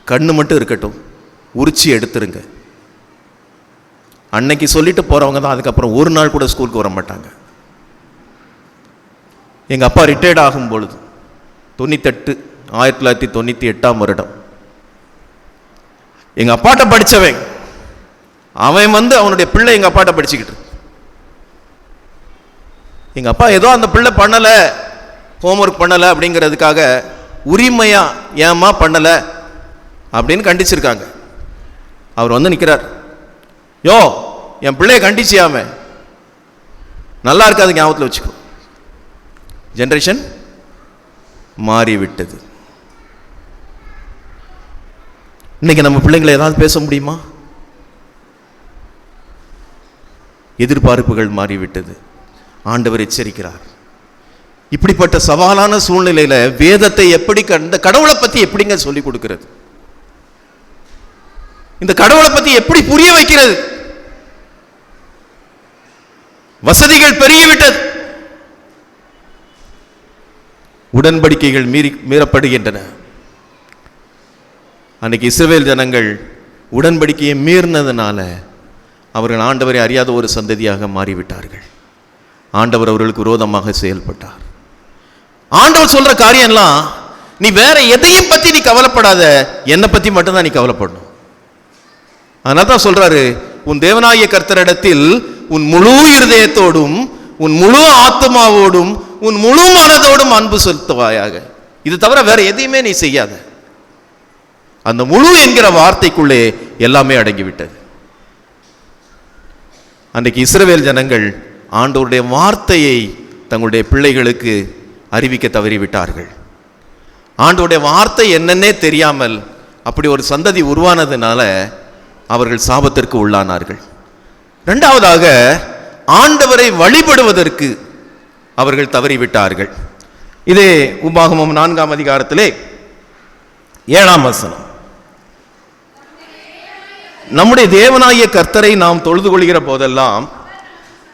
கண்ணு மட்டும் இருக்கட்டும், உரிச்சி எடுத்துருங்க. அன்னைக்கு சொல்லிட்டு போகிறவங்க தான் அதுக்கப்புறம் ஒரு நாள் கூட ஸ்கூலுக்கு வர மாட்டாங்க. எங்கள் அப்பா ரிட்டையர்ட் ஆகும் பொழுது 1998 வருடம் எங்கள் அப்பாட்ட படித்தவன் அவன் அவனுடைய பிள்ளை எங்கள் அப்பாட்ட படிச்சுக்கிட்டு, எங்கள் அப்பா ஏதோ அந்த பிள்ளை பண்ணலை, ஹோம்ஒர்க் பண்ணலை அப்படிங்கிறதுக்காக உரிமையா ஏமா பண்ணலை அப்படின்னு கண்டிச்சிருக்காங்க. அவர் நிற்கிறார், யோ என் பிள்ளைய கண்டிச்சியாம, நல்லா இருக்காது, ஞாபகத்தில் வச்சுக்கோ. ஜெனரேஷன் மாறிவிட்டது. இன்னைக்கு நம்ம பிள்ளைங்களை ஏதாவது பேச முடியுமா? எதிர்பார்ப்புகள் மாறிவிட்டது. ஆண்டவர் எச்சரிக்கிறார். இப்படிப்பட்ட சவாலான சூழ்நிலையில வேதத்தை எப்படி, இந்த கடவுளை பத்தி எப்படிங்க சொல்லி கொடுக்கிறது? இந்த கடவுளை பத்தி எப்படி புரிய வைக்கிறது? வசதிகள் பெருகிவிட்டது, உடன்படிக்கைகள் மீறப்படுகின்றன. அன்னைக்கு இஸ்ரவேல் ஜனங்கள் உடன்படிக்கையை மீறினதுனால அவர்கள் ஆண்டவரை அறியாத ஒரு சந்ததியாக மாறிவிட்டார்கள். ஆண்டவர் அவர்களுக்கு விரோதமாக செயல்பட்டார். ஆண்டவர் சொல்ற காரியம்லாம், நீ வேற எதையும் பத்தி நீ கவலைப்படாத, என்னை பத்தி மட்டும்தான் நீ கவலைப்படணும். அதனால தான் சொல்றாரு, உன் தேவனாகிய கர்த்தரிடத்தில் உன் முழு இருதயத்தோடும் உன் முழு ஆத்மாவோடும் உன் முழு மனதோடும் அன்பு செலுத்துவாயாக. இது தவிர வேற எதையுமே நீ செய்யாத. அந்த முழு என்கிற வார்த்தைக்குள்ளே எல்லாமே அடங்கிவிட்டது. அன்றைக்கு இஸ்ரவேல் ஜனங்கள் ஆண்டவருடைய வார்த்தையை தங்களுடைய பிள்ளைகளுக்கு அறிவிக்க தவறிவிட்டார்கள். ஆண்டவருடைய வார்த்தை என்னன்னே தெரியாமல் அப்படி ஒரு சந்ததி உருவானதுனால அவர்கள் சாபத்திற்கு உள்ளானார்கள். இரண்டாவதாக, ஆண்டவரை வழிபடுவதற்கு அவர்கள் தவறிவிட்டார்கள். இதே உபாகமம் 4ஆம் அதிகாரத்திலே 7ஆம் வசனம், நம்முடைய தேவனாகிய கர்த்தரை நாம் தொழுது கொள்கிற போதெல்லாம்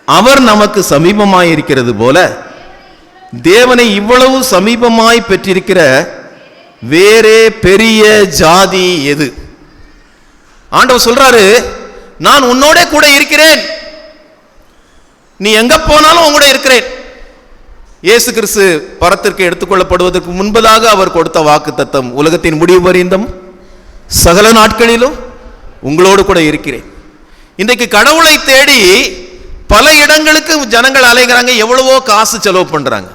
அவர் நமக்கு சமீபமாய் இருக்கிறது போல தேவனை இவ்வளவு சமீபமாய் பெற்றிருக்கிற வேறே பெரிய ஜாதி எது? ஆண்டவர் சொல்றாரு, நான் உன்னோட கூட இருக்கிறேன், நீ எங்க போனாலும் உங்களோட இருக்கிறேன். இயேசு கிறிஸ்து பரத்திற்கு எடுத்துக்கொள்ளப்படுவதற்கு முன்பதாக அவர் கொடுத்த வாக்கு தத்தம், உலகத்தின் முடிவு பரியந்தம் சகல நாட்களிலும் உங்களோடு கூட இருக்கிறேன். இன்றைக்கு கடவுளை தேடி பல இடங்களுக்கு ஜனங்கள் அலைகிறாங்க, எவ்வளவோ காசு செலவு பண்றாங்க,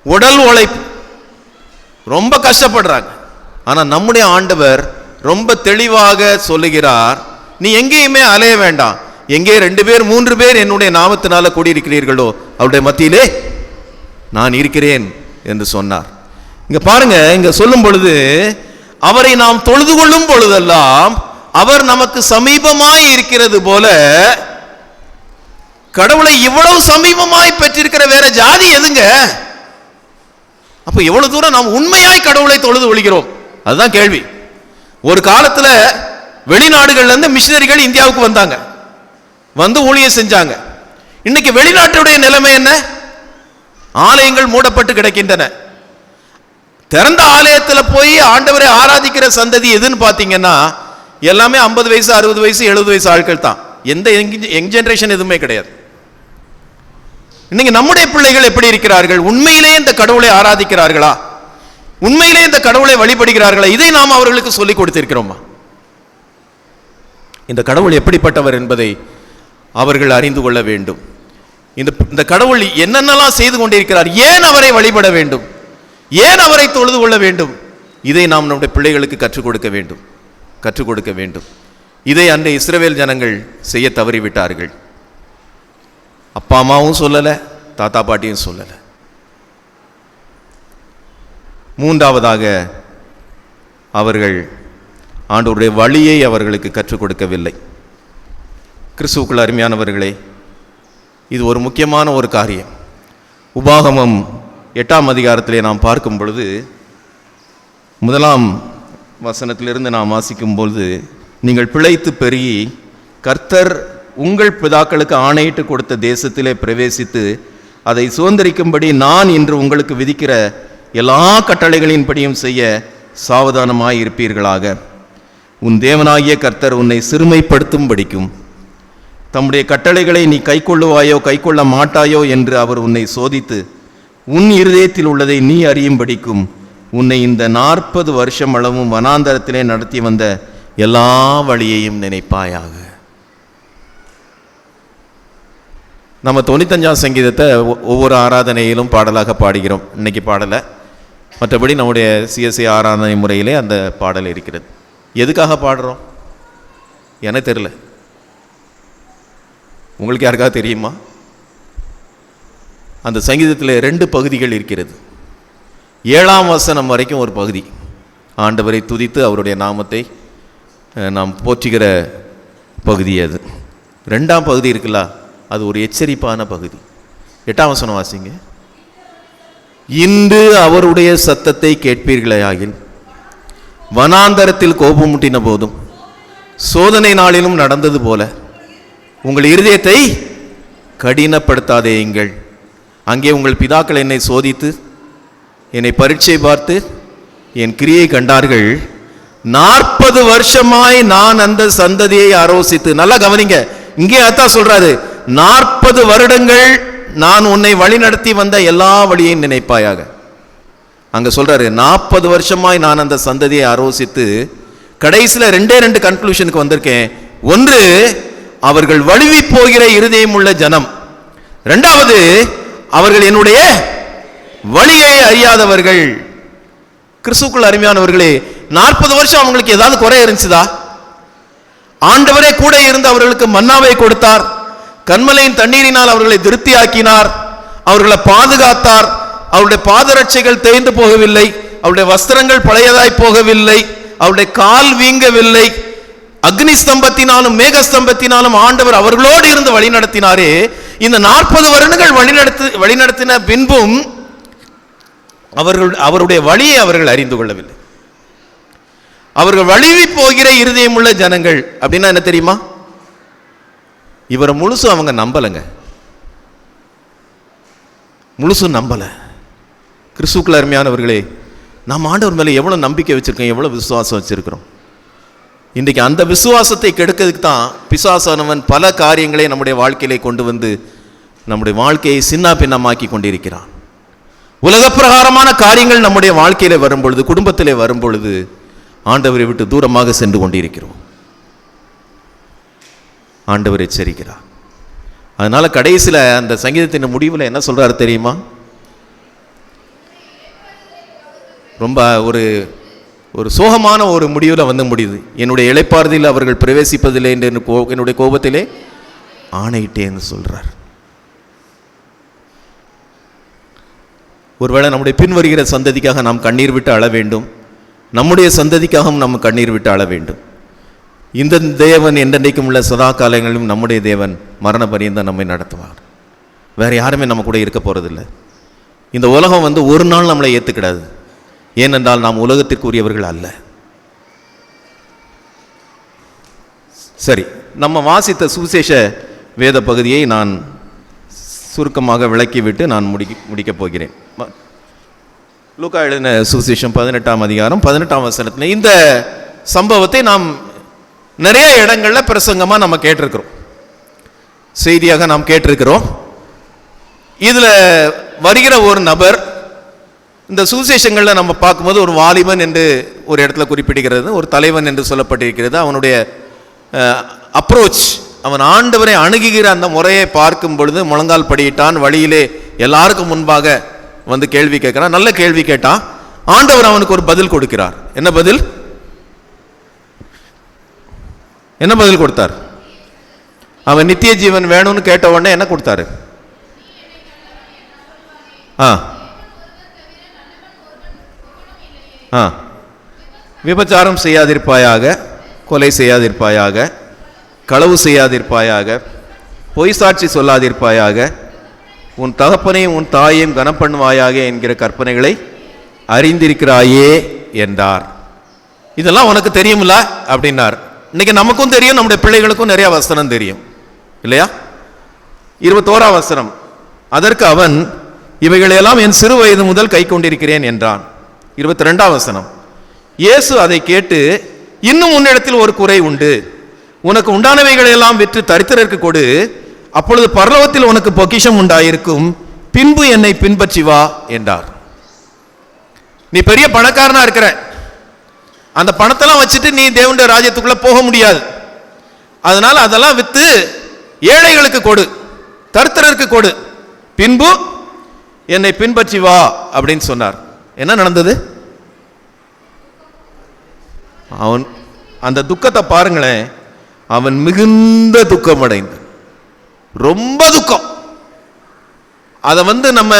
உடல் உழைப்பு, ரொம்ப கஷ்டப்படுறாங்க. ஆனா நம்முடைய ஆண்டவர் ரொம்ப தெளிவாக சொல்லுகிறார், நீ எங்கேயுமே அலைய வேண்டாம், எங்கே 2 பேர் 3 பேர் என்னுடைய நாமத்தினால கூடியிருக்கிறீர்களோ அவருடைய மத்தியிலே நான் இருக்கிறேன் என்று சொன்னார். இங்க பாருங்க, இங்க சொல்லும் பொழுது அவரை நாம் தொழுது கொள்ளும் பொழுதெல்லாம் அவர் நமக்கு சமீபமாய் இருக்கிறது போல, கடவுளை இவ்வளவு சமீபமாய் பெற்றிருக்கிற வேற ஜாதி எதுங்க? அப்ப எவ்வளவு தூரம் நாம் உண்மையாய் கடவுளை தொழுது கொள்கிறோம்? அதுதான் கேள்வி. ஒரு காலத்துல வெளிநாடுகள்ல இருந்து மிஷினரிகள் இந்தியாவுக்கு வந்தாங்க, வந்து ஊழியம் செஞ்சாங்க. இன்னைக்கு வெளிநாட்டுடைய நிலைமை என்ன? ஆலயங்கள் மூடப்பட்டு கிடக்கின்றன. திறந்த ஆலயத்தில் போய் ஆண்டவரை ஆராதிக்கிற சந்ததி எதுன்னு பார்த்தீங்கன்னா எல்லாமே 50 வயசு 60 வயசு 70 வயசு ஆட்கள் தான். எந்த யங் ஜெனரேஷன் எதுவுமே கிடையாது. இன்னைக்கு நம்முடைய பிள்ளைகள் எப்படி இருக்கிறார்கள்? உண்மையிலேயே இந்த கடவுளை ஆராதிக்கிறார்களா? உண்மையிலே இந்த கடவுளை வழிபடுகிறார்களா? இதை நாம் அவர்களுக்கு சொல்லிக் கொடுத்திருக்கிறோமா? இந்த கடவுள் எப்படிப்பட்டவர் என்பதை அவர்கள் அறிந்து கொள்ள வேண்டும். இந்த கடவுள் என்னென்னலாம் செய்து கொண்டிருக்கிறார், ஏன் அவரை வழிபட வேண்டும், ஏன் அவரை தொழுது கொள்ள வேண்டும், இதை நாம் நம்முடைய பிள்ளைகளுக்கு கற்றுக் கொடுக்க வேண்டும். இதை அன்றைய இஸ்ரவேல் ஜனங்கள் செய்ய தவறிவிட்டார்கள். அப்பா அம்மாவும் சொல்லலை, தாத்தா பாட்டியும் சொல்லலை. மூன்றாவதாக, அவர்கள் ஆண்டவருடைய வழியை அவர்களுக்கு கற்றுக் கொடுக்கவில்லை. கிறிஸ்துவுக்குள் அருமையானவர்களே, இது ஒரு முக்கியமான ஒரு காரியம். உபாகமம் 8ஆம் அதிகாரத்திலே நாம் பார்க்கும் பொழுது 1ஆம் வசனத்திலிருந்து நாம் வாசிக்கும் பொழுது, நீங்கள் பிழைத்து பெருகி கர்த்தர் உங்கள் பிதாக்களுக்கு ஆணையிட்டு கொடுத்த தேசத்திலே பிரவேசித்து அதை சுதந்திரிக்கும்படி நான் இன்று உங்களுக்கு விதிக்கிற எல்லா கட்டளைகளின்படியும் செய்ய சாவதானமாய் இருப்பீர்களாக. உன் தேவனாகிய கர்த்தர் உன்னை சிறுமைப்படுத்தும்படிக்கும் தம்முடைய கட்டளைகளை நீ கைக்கொள்ளுவாயோ கைக்கொள்ள மாட்டாயோ என்று அவர் உன்னை சோதித்து உன் இருதயத்தில் உள்ளதை நீ அறியும்படிக்கும் உன்னை இந்த 40 வருஷம் அளவும் வனாந்தரத்திலே நடத்தி வந்த எல்லா வழியையும் நினைப்பாயாக. நம்ம 95ஆம் சங்கீதத்தை ஒவ்வொரு ஆராதனையிலும் பாடலாக பாடுகிறோம். இன்னைக்கு பாடலை, மற்றபடி நம்முடைய சிஎஸ்ஐ ஆராதனை முறையிலே அந்த பாடல் இருக்கிறது. எதுக்காக பாடுறோம் எனக்கு தெரியல, உங்களுக்கு யாருக்காவது தெரியுமா? அந்த சங்கீதத்தில் 2 பகுதிகள் இருக்கிறது. 7ஆம் வசனம் வரைக்கும் ஒரு பகுதி, ஆண்டவரை துதித்து அவருடைய நாமத்தை நாம் போற்றுகிற பகுதி. அது 2ஆம் பகுதி இருக்குல்ல, அது ஒரு எச்சரிப்பான பகுதி. 8ஆம் வசனம் வாசிங்க. இன்று அவருடைய சத்தத்தை கேட்பீர்களாகில் வனாந்தரத்தில் கோபமூட்டின போதும் சோதனை நாளிலும் நடந்தது போல உங்கள் இருதயத்தை கடினப்படுத்தாதேயுங்கள். அங்கே உங்கள் பிதாக்கள் என்னை சோதித்து என்னை பரீட்சை பார்த்து என் கிரியை கண்டார்கள். 40 வருஷமாய் நான் அந்த சந்ததியை ஆரோசித்து, நல்லா கவனிங்க, இங்கே அதான் சொல்றாரு, 40 வருடங்கள் நான் உன்னை வழி நடத்தி வந்த எல்லா வழியையும் நினைப்பாயாக. அங்க சொல்றாரு 40 வருஷமாய் நான் அந்த சந்ததியை ஆலோசித்து கடைசியில் 2 கன்க்ளூஷனுக்கு வந்திருக்கேன். ஒன்று, அவர்கள் வழுவி போகிற இருதயம் உள்ள ஜனம். 2வது, அவர்கள் என்னுடைய வழியை அறியாதவர்கள். கிறிஸ்துவுக்குள் அருமையானவர்களே, 40 வருஷம் அவங்களுக்கு ஏதாவது குறை இருந்துச்சுதா? ஆண்டவரே கூட இருந்து அவர்களுக்கு மன்னாவை கொடுத்தார், கன்மலையின் தண்ணீரினால் அவர்களை திருப்தியாக்கினார், அவர்களை பாதுகாத்தார், அவருடைய பாதரட்சைகள் தேய்ந்து போகவில்லை, அவருடைய வஸ்திரங்கள் பழையதாய் போகவில்லை, அவருடைய கால் வீங்கவில்லை. அக்னி ஸ்தம்பத்தினாலும் மேக ஸ்தம்பத்தினாலும் ஆண்டவர் அவர்களோடு இருந்து வழி நடத்தினாரே. இந்த 40 வருடங்கள் வழிநடத்தின பின்பும் அவருடைய வழியை அவர்கள் அறிந்து கொள்ளவில்லை. அவர்கள் வழுவி போகிற இருதயம் உள்ள ஜனங்கள் அப்படின்னா என்ன தெரியுமா? இவரை முழுசும் அவங்க நம்பலைங்க, முழுசும் நம்பல. கிறிஸ்துவுக்குள் அருமையானவர்களே, நாம் ஆண்டவர் மேலே எவ்வளவு நம்பிக்கை வச்சிருக்கோம், எவ்வளவு விசுவாசம் வச்சிருக்கிறோம். இன்றைக்கு அந்த விசுவாசத்தை கெடுக்கிறதுக்கு தான் பிசாசானவன் பல காரியங்களை நம்முடைய வாழ்க்கையிலே கொண்டு வந்து நம்முடைய வாழ்க்கையை சின்ன பின்னமாக்கி கொண்டிருக்கிறான். உலக பிரகாரமான காரியங்கள் நம்முடைய வாழ்க்கையிலே வரும் பொழுது, குடும்பத்திலே வரும் பொழுது ஆண்டவரை விட்டு தூரமாக சென்று கொண்டிருக்கிறோம். ஆண்டவர் எச்சரிக்கிறார். அதனால கடைசியில் அந்த சங்கீதத்தின் முடிவில் என்ன சொல்றாரு தெரியுமா? ரொம்ப ஒரு சோகமான ஒரு முடிவில் வந்து முடியுது. என்னுடைய இளைப்பாறுதலில் அவர்கள் பிரவேசிப்பதில்லை என்று என்னுடைய கோபத்திலே ஆணையிட்டேன்னு சொல்றார். ஒருவேளை நம்முடைய பின்வருகிற சந்ததிக்காக நாம் கண்ணீர் விட்டு அழ வேண்டும், நம்முடைய சந்ததிக்காகவும் நம்ம கண்ணீர் விட்டு அழ வேண்டும். இந்த தேவன் என்றென்றைக்கும் உள்ள சதா காலங்களிலும் நம்முடைய தேவன் மரண பரியந்தம் நம்மை நடத்துவார். வேற யாருமே நம்ம கூட இருக்க போறதில்லை. இந்த உலகம் வந்து ஒரு நாள் நம்மளை ஏற்றுக்கிடாது. ஏனென்றால் நாம் உலகத்திற்குரியவர்கள் அல்ல. சரி, நம்ம வாசித்த சுவிசேஷ வேத பகுதியை நான் சுருக்கமாக விளக்கிவிட்டு நான் முடிக்கப் போகிறேன். லூக்கா எழுதின சுவிசேஷம் 18ஆம் அதிகாரம் 18ஆம் வசனத்தில் இந்த சம்பவத்தை நாம் நிறைய இடங்களில் பிரசங்கமாக நம்ம கேட்டிருக்கிறோம், செய்தியாக நாம் கேட்டிருக்கிறோம். இதில் வருகிற ஒரு நபர், இந்த சுவிசேஷங்களில் நம்ம பார்க்கும்போது ஒரு வாலிபன் என்று ஒரு இடத்துல குறிப்பிடுகிறது, ஒரு தலைவன் என்று சொல்லப்பட்டிருக்கிறது. அவனுடைய அப்ரோச், அவன் ஆண்டவரை அணுகுகிற அந்த முறையை பார்க்கும் பொழுது முழங்கால் படியிட்டான், வழியிலே எல்லாருக்கும் முன்பாக வந்து கேள்வி கேட்கிறான். நல்ல கேள்வி கேட்டான். ஆண்டவர் அவனுக்கு ஒரு பதில் கொடுக்கிறார். என்ன பதில்? என்ன பதில் கொடுத்தார்? அவன் நித்திய ஜீவன் வேணும்னு கேட்ட உடனே என்ன கொடுத்தாரு? விபச்சாரம் செய்யாதிருப்பாயாக, கொலை செய்யாதிருப்பாயாக, களவு செய்யாதிருப்பாயாக, பொய் சாட்சி சொல்லாதிருப்பாயாக, உன் தகப்பனையும் உன் தாயையும் கனம் பண்ணுவாயாக என்கிற கற்பனைகளை அறிந்திருக்கிறாயே என்றார். இதெல்லாம் உனக்கு தெரியுமில்ல அப்படின்னார். இன்னைக்கு நமக்கும் தெரியும், நம்முடைய பிள்ளைகளுக்கும் நிறைய வசனம் தெரியும் இல்லையா? 21ஆம் வசனம், அதற்கு அவன் இவைகளையெல்லாம் என் சிறு வயது முதல் கை கொண்டிருக்கிறேன் என்றான். 22ஆம் வசனம், இயேசு அதை கேட்டு, இன்னும் உன்னிடத்தில் ஒரு குறை உண்டு, உனக்கு உண்டானவைகளையெல்லாம் விற்று தரித்திரருக்கு கொடு, அப்பொழுது பரலோகத்தில் உனக்கு பொக்கிஷம் உண்டாயிருக்கும், பின்பு என்னை பின்பற்றி வா என்றார். நீ பெரிய பணக்காரனா இருக்கிற, அந்த பணத்தெல்லாம் வச்சுட்டு நீ தேவனுடைய ராஜ்யத்துக்குள்ள போக முடியாது. அதனால அதெல்லாம் வித்து ஏழைகளுக்கு கொடு, தரித்திரருக்கு கொடு, பின்பு என்னை பின்பற்றி வா அப்படின்னு சொன்னார். என்ன நடந்தது? அவன் அந்த துக்கத்தை பாருங்களேன். அவன் மிகுந்த துக்கம் அடைந்தான், ரொம்ப துக்கம். அதை நம்ம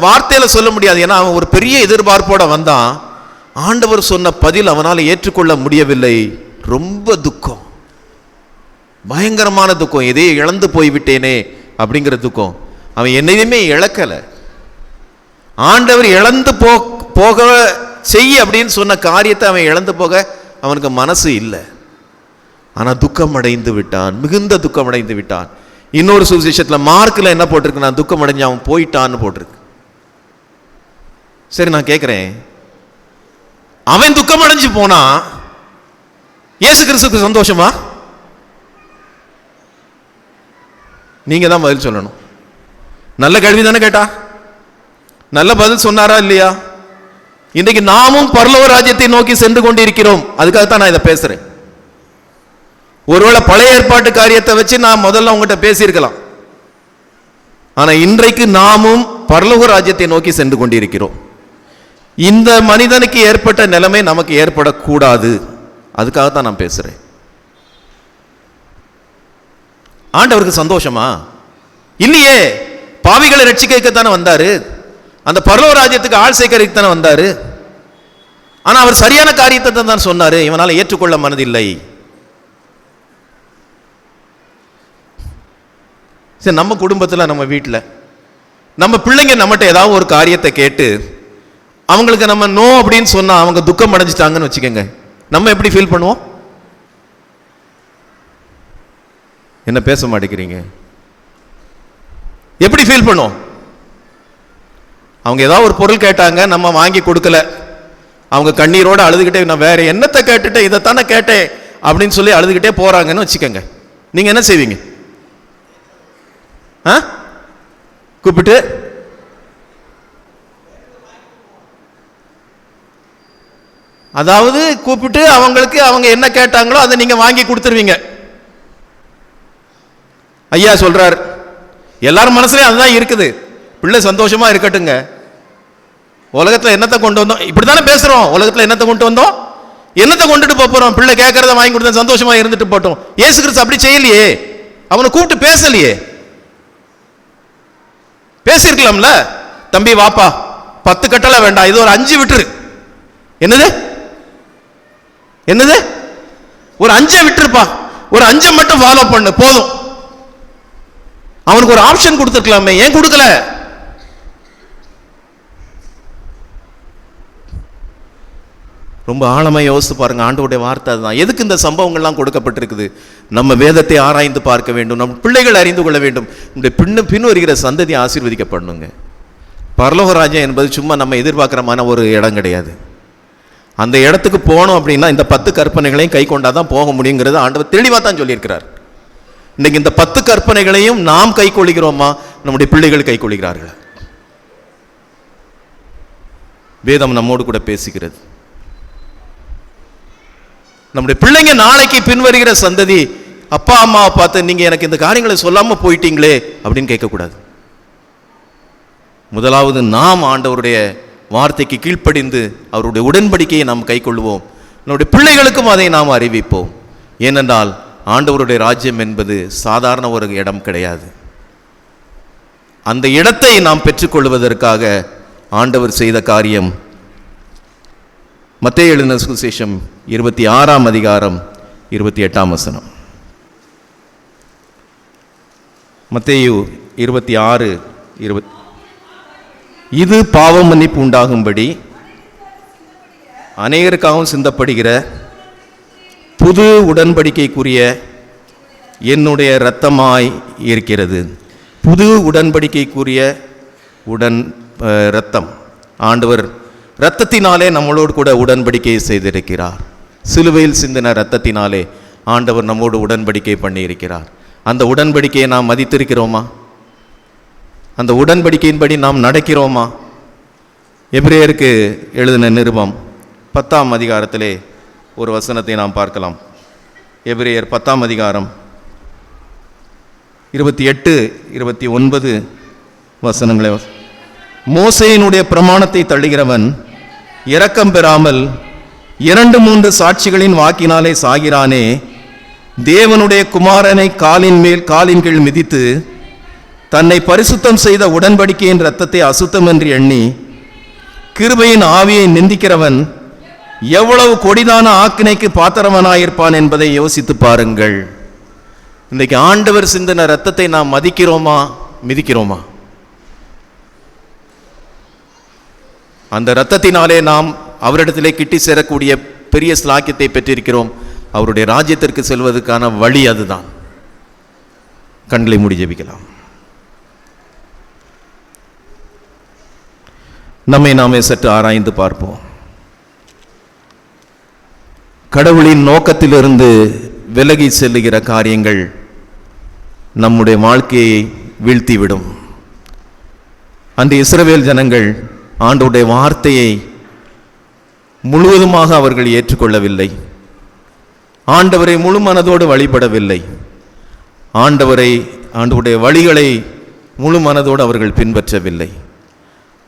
வார்த்தையில சொல்ல முடியாது. ஏன்னா அவன் ஒரு பெரிய எதிர்பார்ப்போட வந்தான். ஆண்டவர் சொன்ன பதில் அவனால் ஏற்றுக்கொள்ள முடியவில்லை. ரொம்ப துக்கம், பயங்கரமான துக்கம். எதையே இழந்து போய்விட்டேனே அப்படிங்கிற துக்கம். அவன் என்னையுமே இழக்கல. ஆண்டவர் இழந்து போக செய்ய அப்படின்னு சொன்ன காரியத்தை அவன் இழந்து போக அவனுக்கு மனசு இல்லை. ஆனா துக்கம் அடைந்து விட்டான், மிகுந்த துக்கம் அடைந்து விட்டான். இன்னொரு சுவிசேஷத்துல மார்க்ல என்ன போட்டிருக்கு? நான் துக்கம் அடைஞ்சு அவன் போயிட்டான்னு போட்டிருக்கு. சரி, நான் கேட்கிறேன், அவன் துக்கம் அடைஞ்சு போனா இயேசு கிறிஸ்துவுக்கு சந்தோஷமா? நீங்க தான் பதில் சொல்லணும். நல்ல கேள்வி தானே கேட்டா, நல்ல பதில் சொன்னாரா இல்லையா? இன்றைக்கு நாமும் பரலோக ராஜ்யத்தை நோக்கி சென்று கொண்டிருக்கிறோம். அதுக்காகத்தான் நான் இதை பேசுறேன். ஒருவேளை பழைய ஏற்பாட்டு காரியத்தை வச்சு நான் முதல்ல உங்ககிட்ட பேசியிருக்கலாம். ஆனா இன்றைக்கு நாமும் பரலோக ராஜ்யத்தை நோக்கி சென்று கொண்டிருக்கிறோம். இந்த மனிதனுக்கு ஏற்பட்ட நிலைமை நமக்கு ஏற்படக்கூடாது. அதுக்காகத்தான் நான் பேசுறேன். ஆண்டவருக்கு சந்தோஷமா? இல்லையே. பாவிகளை ரட்சிக்கத்தானே வந்தாரு. அந்த பரலோக ராஜ்யத்துக்கு ஆள் சேர்க்கறதுக்கு தானே வந்தாரு. ஆனா அவர் சரியான காரியத்தை தான் சொன்னாரு. இவனால ஏற்றுக்கொள்ள மனதில்லை. சரி, நம்ம குடும்பத்தில், நம்ம வீட்டில், நம்ம பிள்ளைங்க நம்மகிட்ட ஏதாவது ஒரு காரியத்தை கேட்டு அவங்களுக்கு நம்ம நோ அப்படின்னு சொன்னா அவங்க துக்கம் அடைஞ்சிட்டாங்கன்னு வச்சுக்கோங்க, நம்ம எப்படி ஃபீல் பண்ணுவோம்? என்ன பேச மாட்டேங்கிறீங்க? எப்படி ஃபீல் பண்ணுவோம்? அவங்க ஏதாவது ஒரு பொருள் கேட்டாங்க, நம்ம வாங்கி கொடுக்கல, அவங்க கண்ணீரோடு அழுதுகிட்டே, நான் வேற என்னத்தை கேட்டுட்டேன், இதைத்தானே கேட்டேன் அப்படின்னு சொல்லி அழுதுகிட்டே போறாங்கன்னு வச்சுக்கோங்க, நீங்க என்ன செய்வீங்க? கூப்பிட்டு அதாவது கூப்பிட்டு அவங்களுக்கு அவங்க என்ன கேட்டாங்களோ அதை நீங்க வாங்கி கொடுத்துருவீங்க. ஐயா சொல்றார், எல்லாரும் மனசுலயும் அதுதான் இருக்குது, பிள்ளை சந்தோஷமா இருக்கட்டுங்க. உலகத்துல என்னத்தை கொண்டு வந்தோம்? இப்படித்தானே பேசுறோம். உலகத்துல என்னத்தை கொண்டு வந்தோம்? என்னத்தை கொண்டுட்டு போறோம்? பிள்ளை கேட்கறத வாங்கி கொடுத்தா சந்தோஷமா இருந்துட்டு போட்டோம். இயேசு கிறிஸ்து அப்படி செய்யலையே. அவனை கூப்பிட்டு பேசலையே. பேசிருக்கலாம்ல, தம்பி வாப்பா 10 கட்டளை வேண்டாம், இது ஒரு 5 விட்டுரு. என்னது என்னது ஒரு 5 விட்டுருப்பா, ஒரு 5 மட்டும் ஃபாலோ பண்ணு போதும். அவனுக்கு ஒரு ஆப்ஷன் கொடுத்துருக்கலாமே, ஏன் கொடுக்கல? ரொம்ப ஆழமா யோசித்து பாருங்க. ஆண்டவருடைய வார்த்தை அதுதான். எதுக்கு இந்த சம்பவங்கள்லாம் கொடுக்கப்பட்டிருக்குது? நம்ம வேதத்தை ஆராய்ந்து பார்க்க வேண்டும், நம்ம பிள்ளைகள் அறிந்து கொள்ள வேண்டும், இந்த பின் வருகிற சந்ததி ஆசீர்வதிக்கப்படணுங்க. பரலோக ராஜ்யம் என்பது சும்மா நம்ம எதிர்பார்க்கிறமான ஒரு இடம் கிடையாது. அந்த இடத்துக்கு போகணும் அப்படின்னா இந்த 10 கற்பனைகளையும் கை கொண்டாதான் போக முடியுங்கிறது ஆண்டவர் தெளிவாக தான் சொல்லியிருக்கிறார். இன்னைக்கு இந்த 10 கற்பனைகளையும் நாம் கை கொள்கிறோமா, நம்முடைய பிள்ளைகள் கை கொள்கிறார்கள்? வேதம் நம்மோடு கூட பேசுகிறது. நம்முடைய பிள்ளைங்க நாளைக்கு பின்வருகிற சந்ததி அப்பா அம்மாவை பார்த்து நீங்க எனக்கு இந்த காரியங்களை சொல்லாம போயிட்டீங்களே அப்படின்னு கேட்கக்கூடாது. முதலாவது நாம் ஆண்டவருடைய வார்த்தைக்கு கீழ்ப்படிந்து அவருடைய உடன்படிக்கையை நாம் கை கொள்வோம். நம்முடைய பிள்ளைகளுக்கும் அதை நாம் அறிவிப்போம். ஏனென்றால் ஆண்டவருடைய ராஜ்யம் என்பது சாதாரண ஒரு இடம் கிடையாது. அந்த இடத்தை நாம் பெற்றுக்கொள்வதற்காக ஆண்டவர் செய்த காரியம் மத்தேயு எழுதின சுவிசேஷம் 26ஆம் அதிகாரம் 28ஆம் வசனம். மத்தேயு 26:20. இது பாவ மன்னிப்பு உண்டாகும்படி அநேகருக்காகவும் சிந்தப்படுகிற புது உடன்படிக்கைக்குரிய என்னுடைய இரத்தமாய் இருக்கிறது. புது உடன்படிக்கைக்குரிய இரத்தம். ஆண்டவர் இரத்தத்தினாலே நம்மளோடு கூட உடன்படிக்கையை செய்திருக்கிறார். சிலுவையில் சிந்தின இரத்தத்தினாலே ஆண்டவர் நம்மோடு உடன்படிக்கை பண்ணி இருக்கிறார். அந்த உடன்படிக்கையை நாம் மதித்திருக்கிறோமா? அந்த உடன்படிக்கையின்படி நாம் நடக்கிறோமா? எபிரேயருக்கு எழுதின நிருபம் 10ஆம் அதிகாரத்திலே ஒரு வசனத்தை நாம் பார்க்கலாம். எபிரேயர் 10ஆம் அதிகாரம் 28-29 வசனங்களை. மோசேயினுடைய பிரமாணத்தை தள்ளுகிறவன் இரக்கம் பெறாமல் 2-3 சாட்சிகளின் வாக்கினாலே சாகிறானே. தேவனுடைய குமாரனை காலின் கீழ் மிதித்து தன்னை பரிசுத்தம் செய்த உடன்படிக்கையின் இரத்தத்தை அசுத்தம் என்று எண்ணி கிருபையின் ஆவியை நிந்திக்கிறவன் எவ்வளவு கொடிதான ஆக்கினைக்கு பாத்திரவனாயிருப்பான் என்பதை யோசித்து பாருங்கள். இன்றைக்கு ஆண்டவர் சிந்தின இரத்தத்தை நாம் மதிக்கிறோமா, மிதிக்கிறோமா? அந்த இரத்தத்தினாலே நாம் அவரிடத்திலே கிட்டி சேரக்கூடிய பெரிய ஸ்லாக்கியத்தை பெற்றிருக்கிறோம். அவருடைய ராஜ்யத்திற்கு செல்வதற்கான வழி அதுதான். கண்களை மூடி ஜெபிக்கலாம். நம்மை நாமே சற்று ஆராய்ந்து பார்ப்போம். கடவுளின் நோக்கத்திலிருந்து விலகி செல்லுகிற காரியங்கள் நம்முடைய வாழ்க்கையை வீழ்த்திவிடும். அந்த இஸ்ரவேல் ஜனங்கள் ஆண்டவருடைய வார்த்தையை முழுவதுமாக அவர்கள் ஏற்றுக்கொள்ளவில்லை. ஆண்டவரை முழு மனதோடு வழிபடவில்லை. ஆண்டவருடைய வழிகளை முழு மனதோடு அவர்கள் பின்பற்றவில்லை.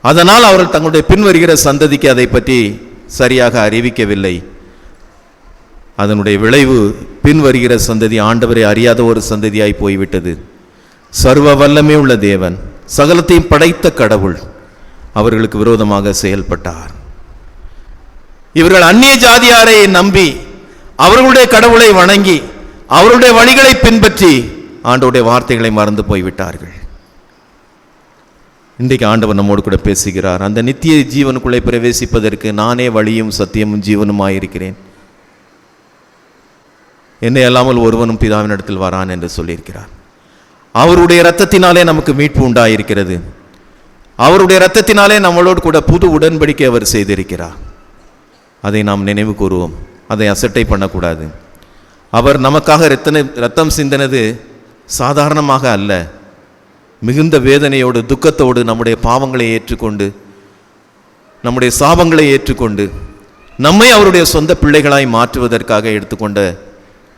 அதனால் அவர்கள் தங்களுடைய பின்வருகிற சந்ததிக்கு அதை பற்றி சரியாக அறிவிக்கவில்லை. அதனுடைய விளைவு பின்வருகிற சந்ததி ஆண்டவரை அறியாத ஒரு சந்ததியாய் போய்விட்டது. சர்வ வல்லமை உள்ள தேவன், சகலத்தையும் படைத்த கடவுள் அவர்களுக்கு விரோதமாக செயல்பட்டார். இவர்கள் அந்நிய ஜாதியாரை நம்பி அவர்களுடைய கடவுளை வணங்கி அவருடைய வழிகளை பின்பற்றி ஆண்டவருடைய வார்த்தைகளை மறந்து போய்விட்டார்கள். இன்றைக்கு ஆண்டவர் நம்மோடு கூட பேசுகிறார். அந்த நித்திய ஜீவனுக்குள்ளே பிரவேசிப்பதற்கு நானே வழியும் சத்தியமும் ஜீவனுமாயிருக்கிறேன், என்னை அல்லாமல் ஒருவனும் பிதாவின் இடத்தில் வரான் என்று சொல்லியிருக்கிறார். அவருடைய இரத்தத்தினாலே நமக்கு மீட்பு உண்டாயிருக்கிறது. அவருடைய இரத்தத்தினாலே நம்மளோடு கூட புது உடன்படிக்கை அவர் செய்திருக்கிறார். அதை நாம் நினைவு கூறுவோம், அதை அசட்டை பண்ணக்கூடாது. அவர் நமக்காக இரத்தம் சிந்தினது சாதாரணமாக அல்ல, மிகுந்த வேதனையோடு துக்கத்தோடு நம்முடைய பாவங்களை ஏற்றுக்கொண்டு நம்முடைய சாபங்களை ஏற்றுக்கொண்டு நம்மை அவருடைய சொந்த பிள்ளைகளாய் மாற்றுவதற்காக எடுத்துக்கொண்ட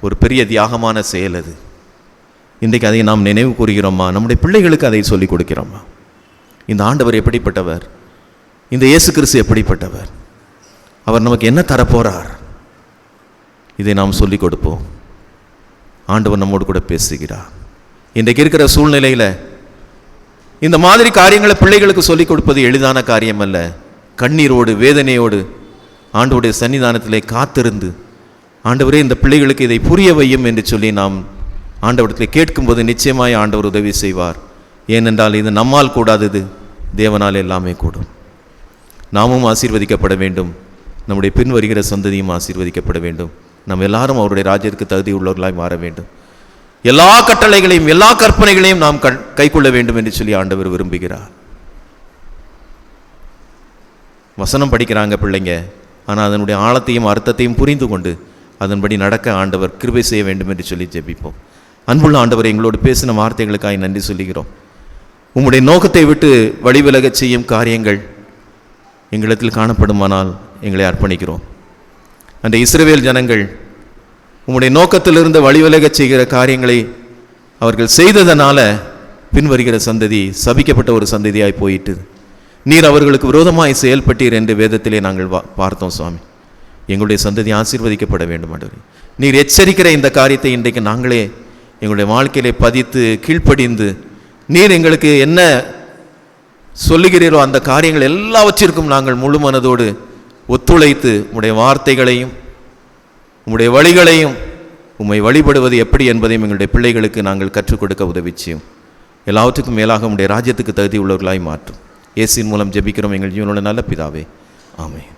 ஒரு பெரிய தியாகமான செயல் அது. இன்றைக்கு அதை நாம் நினைவு கூறுகிறோமா? நம்முடைய பிள்ளைகளுக்கு அதை சொல்லிக் கொடுக்கிறோமா? இந்த ஆண்டவர் எப்படிப்பட்டவர்? இந்த இயேசு கிறிஸ்து எப்படிப்பட்டவர்? அவர் நமக்கு என்ன தரப்போறார்? இதை நாம் சொல்லிக் கொடுப்போம். ஆண்டவர் நம்மோடு கூட பேசுகிறார். இன்றைக்கு இருக்கிற சூழ்நிலையில் இந்த மாதிரி காரியங்களை பிள்ளைகளுக்கு சொல்லிக் கொடுப்பது எளிதான காரியம் அல்ல. கண்ணீரோடு வேதனையோடு ஆண்டவருடைய சன்னிதானத்திலே காத்திருந்து, ஆண்டவரே இந்த பிள்ளைகளுக்கு இதை புரிய வையும் என்று சொல்லி நாம் ஆண்டவரத்தில் கேட்கும்போது நிச்சயமாய் ஆண்டவர் உதவி செய்வார். ஏனென்றால் இது நம்மால் கூடாதது, தேவனால் எல்லாமே கூடும். நாமும் ஆசீர்வதிக்கப்பட வேண்டும், நம்முடைய பின் வருகிற சந்ததியும் ஆசீர்வதிக்கப்பட வேண்டும். நம்ம எல்லாரும் அவருடைய ராஜ்யத்துக்கு தகுதி உள்ளவர்களாய் மாற வேண்டும். எல்லா கட்டளைகளையும் எல்லா கற்பனைகளையும் நாம் கைக்கொள்ள வேண்டும் என்று சொல்லி ஆண்டவர் விரும்புகிறார். வசனம் படிக்கிறாங்க பிள்ளைங்க, ஆனால் அதனுடைய ஆழத்தையும் அர்த்தத்தையும் புரிந்து கொண்டு அதன்படி நடக்க ஆண்டவர் கிருபை செய்ய வேண்டும் என்று சொல்லி ஜெபிப்போம். அன்புள்ள ஆண்டவர், எங்களோடு பேசின வார்த்தைகளுக்காக நன்றி சொல்லுகிறோம். உம்முடைய நோக்கத்தை விட்டு வழிவிலகச் செய்யும் காரியங்கள் எங்களிடத்தில் காணப்படுமானால் எங்களை அர்ப்பணிக்கிறோம். அந்த இஸ்ரவேல் ஜனங்கள் உம்முடைய நோக்கத்திலிருந்து வழிவிலகச் செய்கிற காரியங்களை அவர்கள் செய்ததனால பின்வருகிற சந்ததி சபிக்கப்பட்ட ஒரு சந்ததியாய் போயிட்டு, நீர் அவர்களுக்கு விரோதமாய் செயல்பட்டீர் என்று வேதத்திலே நாங்கள் பார்த்தோம். சுவாமி, எங்களுடைய சந்ததி ஆசீர்வதிக்கப்பட வேண்டும் ஆண்டவரே. நீர் எச்சரிக்கிற இந்த காரியத்தை இன்றைக்கு நாங்களே எங்களுடைய வாழ்க்கையிலே பதித்து கீழ்ப்படிந்து, நீர் எங்களுக்கு என்ன சொல்லுகிறீரோ அந்த காரியங்கள் எல்லாவற்றிற்கும் நாங்கள் முழு மனதோடு ஒத்துழைத்து உம்முடைய வார்த்தைகளையும் உம்முடைய வழிகளையும் உம்மை வழிபடுவது எப்படி என்பதையும் எங்களுடைய பிள்ளைகளுக்கு நாங்கள் கற்றுக் கொடுக்க உதவி செய்யும். எல்லாவற்றுக்கும் மேலாக உம்முடைய ராஜ்யத்துக்கு தகுதி உள்ளவர்களாய் மாற்றும். இயேசுவின் மூலம் ஜெபிக்கிறோம் எங்கள் ஜீவனோட நல்ல பிதாவே, ஆமென்.